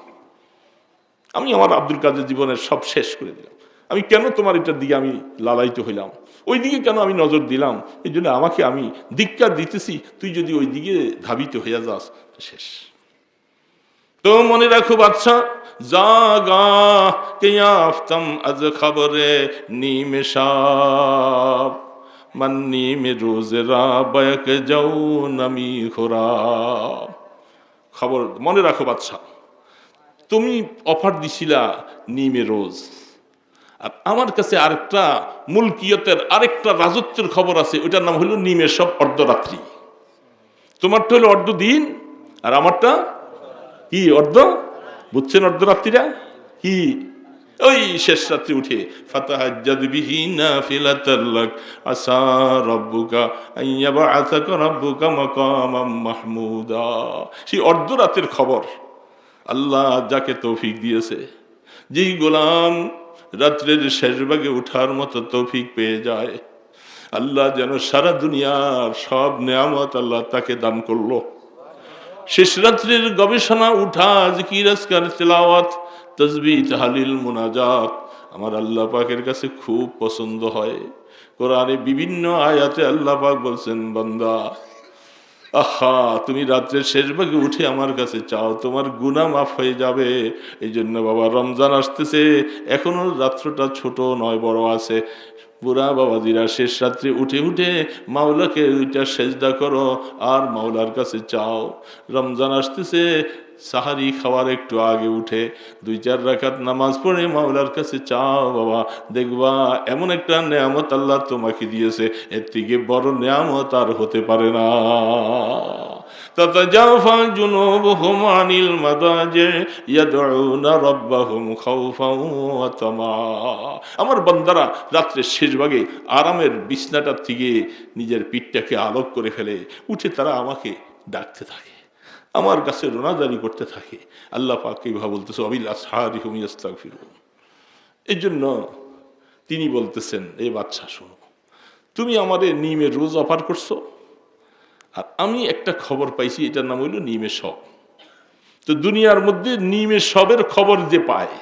আমি আমার আব্দুল কাদের জীবনের সব শেষ করে দিলাম। আমি কেন তোমার এটার দিকে আমি লালায়িত হইলাম, ওই দিকে কেন আমি নজর দিলাম? এই জন্য আমাকে আমি ধিক্কার দিতেছি, তুই যদি ওই দিকে ধাবিত হইয়া যাস শেষ। তো মনে রাখো বাদশাহ, জাগা কেয়াফতম আজ খবরে নিমে শাব, মান নিমে রোজে রা বায়ক যাও নামি খোরা। খবর মনে রাখো বাদশাহ, তুমি অফার দিছিলা নিমে রোজ, আর আমার কাছে আরেকটা মুলকিয়তের আরেকটা রাজত্বের খবর আছে, ওইটার নাম হলো নিমের সব অর্ধরাত্রি। তোমারটা হলো অর্ধ দিন আর আমারটা কি অর্ধ, বুঝছেন? অর্ধরাত্রিটা কি? ওই শেষ রাত্রি উঠে ফাতাহাজ্জাদ বিহি নাফিলাতাল লাক আসা রাব্বুকা আইয়াবআসাকা রাব্বুকা মাকামাম মাহমুদা। সেই অর্ধরাতের খবর আল্লাহ যাকে তৌফিক দিয়েছে, যেই গোলাম রাত্রের শেষ ভাগে উঠার মতো তৌফিক পেয়ে যায়, আল্লাহ যেন সারা দুনিয়ার সব নেয়ামত আল্লাহ তাকে দান করলো। শেষ রাত্রের গবেষণা, উঠা, জিকির, আজকার, তেলাওয়াত, তাসবিহ, তাহলিল, মুনাজাত আমার আল্লাহ পাকের কাছে খুব পছন্দ হয়। কোরআনে বিভিন্ন আয়াতে আল্লাহ পাক বলছেন, বান্দা আহা তুমি রাত্রের শেষ ভাগে উঠে আমার কাছে চাও, তোমার গুনাহ মাফ হয়ে যাবে। এই জন্য বাবা রমজান আসতেছে, এখনো রাত্রটা ছোট নয়, বড় আছে। পুরা বাবাজিরা শেষ রাত্রে উঠে উঠে মাওলাকে ওইটা সেজদা করো আর মাওলার কাছে চাও। রমজান আসতেছে, সাহারি খাওয়ার একটু আগে উঠে 2-4 রাকাত নামাজ পড়ে মাওলার কাছে চাও বাবা, দেখবা এমন একটা নেয়ামত আল্লাহ তোমাকে দিয়েছে, এর থেকে বড় নেয়ামত আর হতে পারে না। তাতাজাফা জুনুবুহুম আনিল মাদাজি ইয়াদউনা রাব্বাহুম খাউফান ওয়া তামা। আমার বান্দারা রাত্রের শেষ ভাগে আরামের বিছনাটার থেকে নিজের পিঠটাকে আলোক করে ফেলে, উঠে তারা আমাকে ডাকতে থাকে, আমার কাছে রোনাজারি করতে থাকে। আল্লাহ পাক এইভাবে বলতেছে, ওয়াবিল আসহারি হুম ইস্তাগফিরুন। এই জন্য তিনি বলতেছেন, এ বাদশা শোনো, তুমি আমাদের নিমের রোজ অফার করছো, আর আমি একটা খবর পাইছি, এটার নাম হইল নিমের সব। তো দুনিয়ার মধ্যে নিমের সবের খবর যে পায়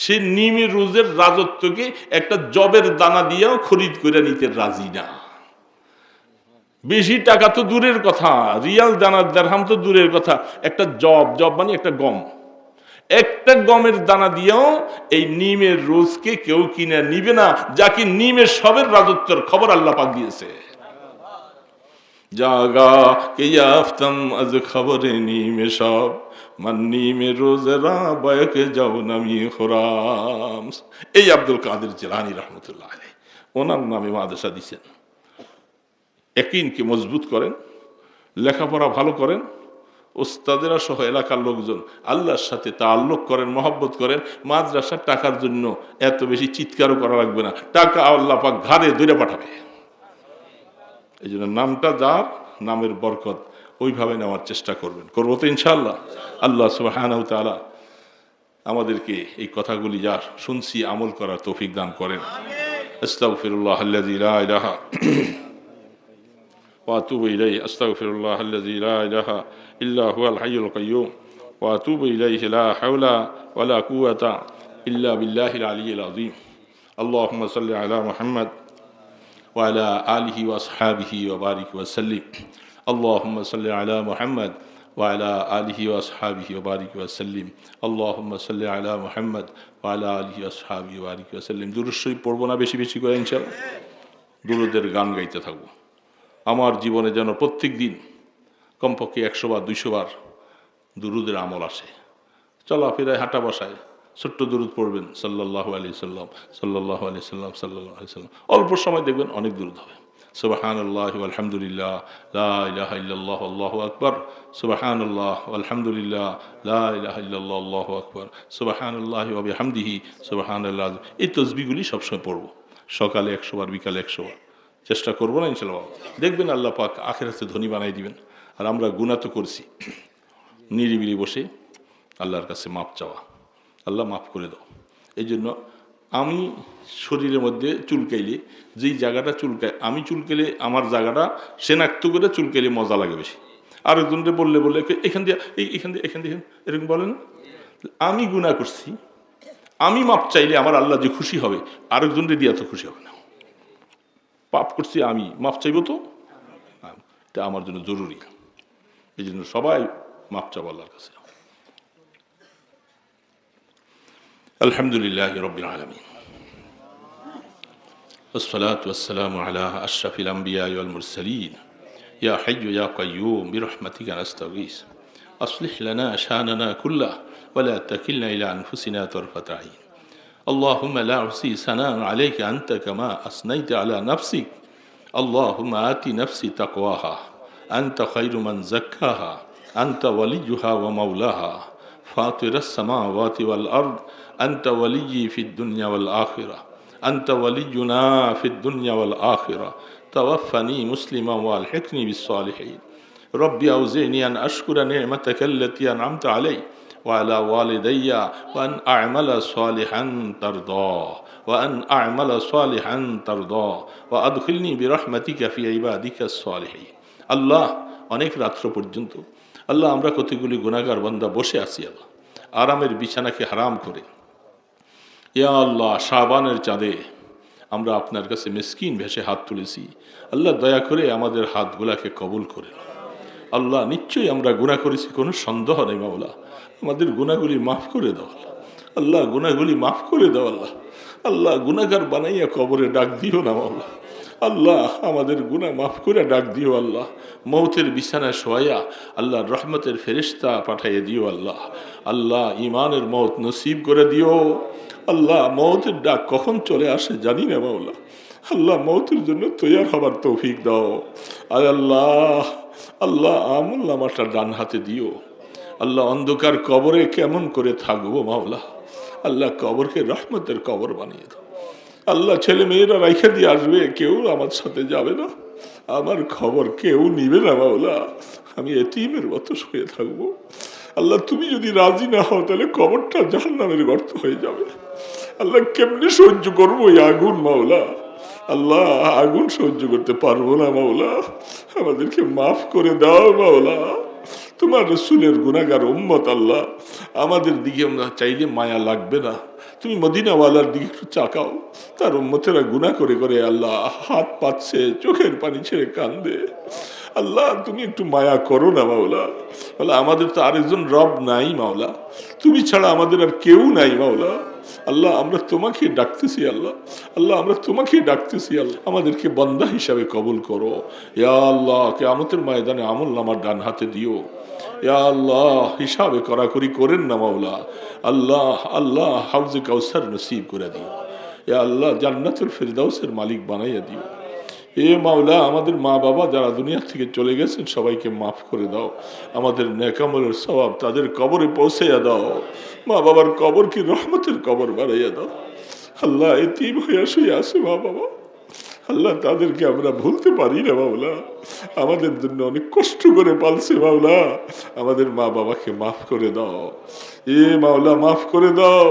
সে নিমের রোজের রাজত্বকে একটা জবের দানা দিয়েও খরিদ করে নিতে রাজি না। বেশি টাকা তো দূরের কথা, রিয়াল দানার দারহাম তো দূরের কথা, একটা জব মানে একটা গম, একটা গমের দানা দিয়েও এই নিমের রোজকে কেউ কিনে নিবে না, যাকে নিমের সবের রাজত্বের খবর আল্লাহ পাক দিয়েছে। জাগা কে ইয়াফতাম আজ খবরে নিমে সব, মান নিমে রোজেরা বয়কে যাও নামি খোরাম। এই আব্দুল কাদের জিলানী রহমতুল্লাহ আলাইহি ওনার নামে মাদ্রাসা দিচ্ছেন। ইয়াকিনকে মজবুত করেন, লেখাপড়া ভালো করেন, ওস্তাদেরা সহ এলাকার লোকজন আল্লাহর সাথে তাআল্লুক করেন, মহব্বত করেন। মাদ্রাসার টাকার জন্য এত বেশি চিৎকারও করা লাগবে না, টাকা আল্লাহ পাক ঘাড়ে ধরে পাঠাবে। এই জন্য নামটা যার, নামের বরকত ওইভাবে নেওয়ার চেষ্টা করবেন, করবো তো ইনশাআল্লাহ। আল্লাহ সুবহানাহু ওয়া তাআলা আমাদেরকে এই কথাগুলি যা শুনছি আমল করার তৌফিক দান করেন। আস্তাগফিরুল্লাহ আল্লাযী লা ইলাহা ওয়া আতুবু ইলাইহি, আস্তাগফিরুল্লাহ আল্লাযী লা ইলাহা ইল্লা হুয়াল হাইয়ুল কাইয়্যুম ওয়া আতুবু ইলাইহি, লা হাওলা ওয়া লা কুওয়াতা ইল্লা বিল্লাহিল আলিয়্যিল আযীম। আল্লাহুম্মা সাল্লি আলা মুহাম্মাদ وعلى آله وأصحابه وبارك وسلم. اللهم صل على محمد وعلى آله وأصحابه وبارك وسلم. اللهم صل على محمد وعلى آله وأصحابه وبارك وسلم. দুরূদ শরীফ পড়বো না বেশি বেশি করে ইনশাআল্লাহ, দুরূদের গান গাইতে থাকবো। আমার জীবনে যেন প্রত্যেক দিন কমপক্ষে 100 বার 200 বার দুরূদের আমল আসে। চলাফেরায় হাঁটা বসায় ছোট্ট দুরূদ পড়বেন, সাল্লাল্লাহু আলাইহি সাল্লাম, সাল্লাল্লাহু আলাইহি সাল্লাম, সাল্লাল্লাহু আলাইহি সাল্লাম। অল্প সময় দেখবেন অনেক দুরূদ হবে। সুবহানাল্লাহি ওয়া আলহামদুলিল্লাহ, লা ইলাহা ইল্লাল্লাহ, আল্লাহু আকবার। সুবহানাল্লাহ ওয়া আলহামদুলিল্লাহ, লা ইলাহা ইল্লাল্লাহ, আল্লাহু আকবার। সুবহানাল্লাহি ওয়া বিহামদিহি, সুবহানাল্লাহ। এই তাসবিহগুলি সবসময় পড়বো, সকালে 100 বার, বিকালে 100 বার। চেষ্টা করবো না ইনশাআল্লাহ, দেখবেন আল্লাহ পাক আখিরাতে ধনী বানাই দিবেন। আর আমরা গুনাহ তো করছি, নিরিবিলি বসে আল্লাহর কাছে মাপ চাওয়া, আল্লাহ মাফ করে দাও। এই জন্য আমি শরীরের মধ্যে চুলকাইলে, যেই জায়গাটা চুলকায়, আমি চুলকাইলে আমার জায়গাটা শনাক্ত করে চুলকাইলে মজা লাগে বেশি। আরেকজনকে বললে এখান দিয়ে এখান দিয়ে এরকম বলে না। আমি গুনাহ করছি, আমি মাপ চাইলে আমার আল্লাহ যে খুশি হবে, আরেকজনকে দিয়ে তো খুশি হবে না। পাপ করছি আমি, মাপ চাইব তো, এটা আমার জন্য জরুরি। এই জন্য সবাই মাপ চাবো আল্লাহর কাছে। আলহামদুলিল্লাহ রাব্বিল আলামিন, والصلاة والسلام على أشرف الأنبياء والمرسلين. يا حي يا قيوم برحمتك نستغيث أصلح لنا شأننا كله ولا تكلنا إلى أنفسنا طرفة عين. اللهم لا أحصي ثناء عليك أنت كما أثنيت على نفسك. اللهم آت نفسي تقواها أنت خير من زكاها أنت وليها ومولاها فاطر السماوات والأرض أنت ولي في الدنيا والآخرة أنت ولينا في الدنيا والآخرة توفني مسلما والحقني بالصالحين. ربي أوزعني أن أشكر نعمتك التي أنعمت علي وعلى والدي وأن أعمل صالحا ترضاه وأن أعمل صالحا ترضاه وأدخلني برحمتك في عبادك الصالحين. الله অনেক রাত্র পর্যন্ত আল্লাহ আমরা কতগুলি গুনাহগার বান্দা বসে আছি আল্লাহ, আরামের বিছানাকে হারাম করে। ইয়া আল্লাহ, শাবানের চাঁদে আমরা আপনার কাছে মিসকিন ভেসে হাত তুলেছি। আল্লাহ দয়া করে আমাদের হাতগুলাকে কবুল করে। আল্লাহ নিশ্চয়ই আমরা গুনাহ করেছি, কোনো সন্দেহ নেই মাওলা। আমাদের গুনাহগুলি মাফ করে দাও আল্লাহ, গুনাহগুলি মাফ করে দাও আল্লাহ। আল্লাহ গুনাহগার বানাইয়া কবরে ডাক দিও না মাওলা। আল্লাহ আমাদের গুনাহ মাফ করে ডাক দিও আল্লাহ। মৌতের বিছানায় শোয়া আল্লাহ রহমতের ফেরেশতা পাঠাইয়ে দিও আল্লাহ। আল্লাহ ইমানের মৌত নসিব করে দিও আল্লাহ। মৌতের ডাক কখন চলে আসে জানি না মাওলা। আল্লাহ মৌতের জন্য তৈয়ার হবার তৌফিক দাও আল্লাহ। আল্লাহ আমল নামাটা ডান হাতে দিও আল্লাহ। অন্ধকার কবরে কেমন করে থাকবো মাওলা। আল্লাহ কবরকে রহমতের কবর বানিয়ে দাও আল্লাহ। ছেলে মেয়েরা রাইখা দিয়ে আসবে, কেউ আমার সাথে যাবে না, আমার খবর কেউ নিবে না মাওলা। আমি এতিমের মতো শুয়ে থাকবো আল্লাহ। তুমি যদি রাজি না হও তাহলে কবরটা জাহান্নামের গর্ত হয়ে যাবে আল্লাহ। কেমনে সহ্য করবো এই আগুন মাওলা। আল্লাহ আগুন সহ্য করতে পারবো না মাওলা, আমাদেরকে মাফ করে দাও মাওলা। তোমার রাসূলের গুনাহগার উম্মত আল্লাহ, আমাদের দিকে আমরা চাইলে মায়া লাগবে না, তুমি মদিনাওয়ালার দিকে একটু চাকাও, তার উম্মতেরা গুনাহ করে করে আল্লাহ হাত পাচ্ছে, চোখের পানি ছেড়ে কান্দে। আল্লাহ তুমি একটু মায়া করো না মাওলা। বলে আমাদের তো আরেকজন রব নাই মাওলা, তুমি ছাড়া আমাদের আর কেউ নাই মাওলা। আল্লাহ আমরা তোমাকে ডাকতেছি আল্লাহ, আল্লাহ আমরা তোমাকে ডাকতেছি আল্লাহ, আমাদেরকে বান্দা হিসাবে কবুল করো। ইয়া আল্লাহ কিয়ামতের ময়দানে আমলনামার ডান হাতে দিও। ইয়া আল্লাহ হিসাবে করাকরি করেন না মাওলা। আল্লাহ আল্লাহ হাউজে কাউসার নসিব করে দিও। ইয়া আল্লাহ জান্নাতুল ফিরদাউসের মালিক বানাইয়া দিও। এ মাওলা আমাদের মা বাবা যারা দুনিয়া থেকে চলে গেছেন সবাইকে মাফ করে দাও। আমাদের নেকামলের সওয়াব তাদের কবরে পৌঁছাইয়া দাও। মা বাবার কবর কি রহমতের কবর বানাইয়া দাও। আল্লাহ এতিম হইয়া শুয়ে আছে মা বাবা, আল্লাহ তাদেরকে আমরা ভুলতে পারি না মাওলা। আমাদের জন্য অনেক কষ্ট করে পালছে মাওলা, আমাদের মা বাবাকে মাফ করে দাও। এ মাওলা মাফ করে দাও।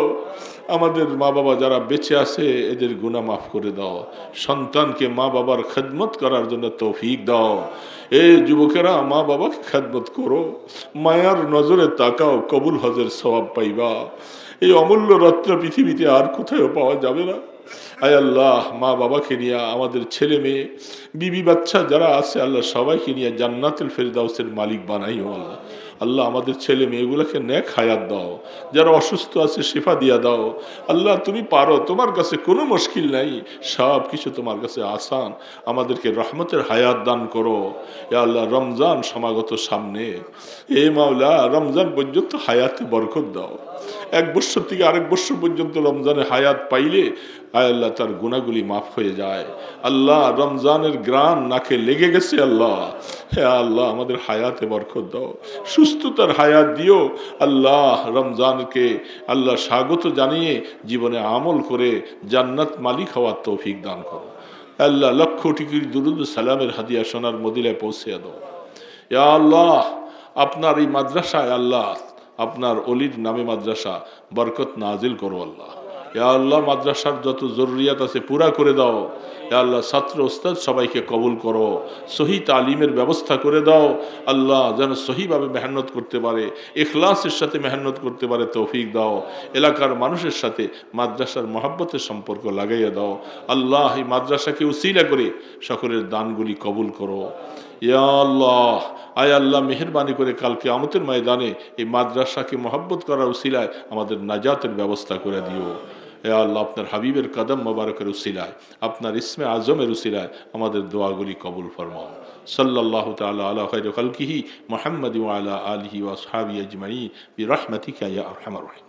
আমাদের মা বাবা যারা বেঁচে আছে এদের গুনাহ মাফ করে দাও। সন্তানকে মা বাবার খেদমত করার জন্য তৌফিক দাও। এ যুবকেরা মা বাবাকে খেদমত করো, মায়ার নজরে তাকাও, কবুল হজের সওয়াব পাইবা। এই অমূল্য রত্ন পৃথিবীতে আর কোথাও পাওয়া যাবে না। আয় আল্লাহ মা বাবাকে নিয়ে আমাদের ছেলে মেয়ে বিবি বাচ্চা যারা আছে আল্লাহ সবাইকে নিয়ে জান্নাতুল ফেরদাউসের মালিক বানাইও আল্লাহ। আল্লাহ আমাদের ছেলে মেয়েগুলোকে নেক হায়াত দাও, যারা অসুস্থ আছে শিফা দিয়া দাও। আল্লাহ তুমি পারো, তোমার কাছে কোনো মুশকিল নাই, সব কিছু তোমার কাছে আসান। আমাদেরকে রহমতের হায়াত দান করো। ইয়া আল্লাহ রমজান সমাগত সামনে, এ মাওলা রমজান পর্যন্ত হায়াতে বরকত দাও। এক বছর থেকে আরেক বছর পর্যন্ত রমজানে হায়াত পাইলে আয় আল্লাহ তার গুনাহগুলি মাফ হয়ে যায়। আল্লাহ রমজানের গ্রান নাকে লেগে গেছে আল্লাহ, হ্যাঁ আল্লাহ আমাদের হায়াতে বরকত দাও, সুস্থতার হায়াত দিও। আল্লাহ রমজানকে আল্লাহ স্বাগত জানিয়ে জীবনে আমল করে জান্নাত মালিক হওয়ার তৌফিক দান করো। আল্লাহ লক্ষ টিকির দুরুদ সালামের হাদিয়া সোনার মদিনায় পৌঁছে দাও। ইয়া আল্লাহ আপনার এই মাদ্রাসায় আল্লাহ আপনার অলির নামে মাদ্রাসা বরকত নাজিল করো আল্লাহ। ইয়া আল্লাহ মাদ্রাসার যত জরুরিয়াত আছে পুরা করে দাও। ইয়া আল্লাহ ছাত্র ওস্তাদ সবাইকে কবুল করো, সহি তালিমের ব্যবস্থা করে দাও। আল্লাহ যেন সহিভাবে মেহনত করতে পারে, ইখলাসের সাথে মেহনত করতে পারে তৌফিক দাও। এলাকার মানুষের সাথে মাদ্রাসার মহব্বতের সম্পর্ক লাগাইয়া দাও। আল্লাহ এই মাদ্রাসাকে উসিলা করে সকলের দানগুলি কবুল করো। ইয়া আল্লাহ আয় আল্লাহ মেহেরবানি করে কালকে কিয়ামতের ময়দানে এই মাদ্রাসাকে মহব্বত করার উসিলায় আমাদের নাজাতের ব্যবস্থা করে দিও। হে আল্লাহ আপনার হাবিবের কদম মোবারকের উসিলায়, আপনার ইসমে আজমের উসিলায় আমাদের দোয়াগুলি কবুল ফরমাও। সাল্লাল্লাহু তাআলা আলা খায়রি খালকিহি মুহাম্মাদি ওয়া আলা আলিহি ওয়া আসহাবিহি আজমাইন বিরহমাতিকা ইয়া আরহামার রাহিম।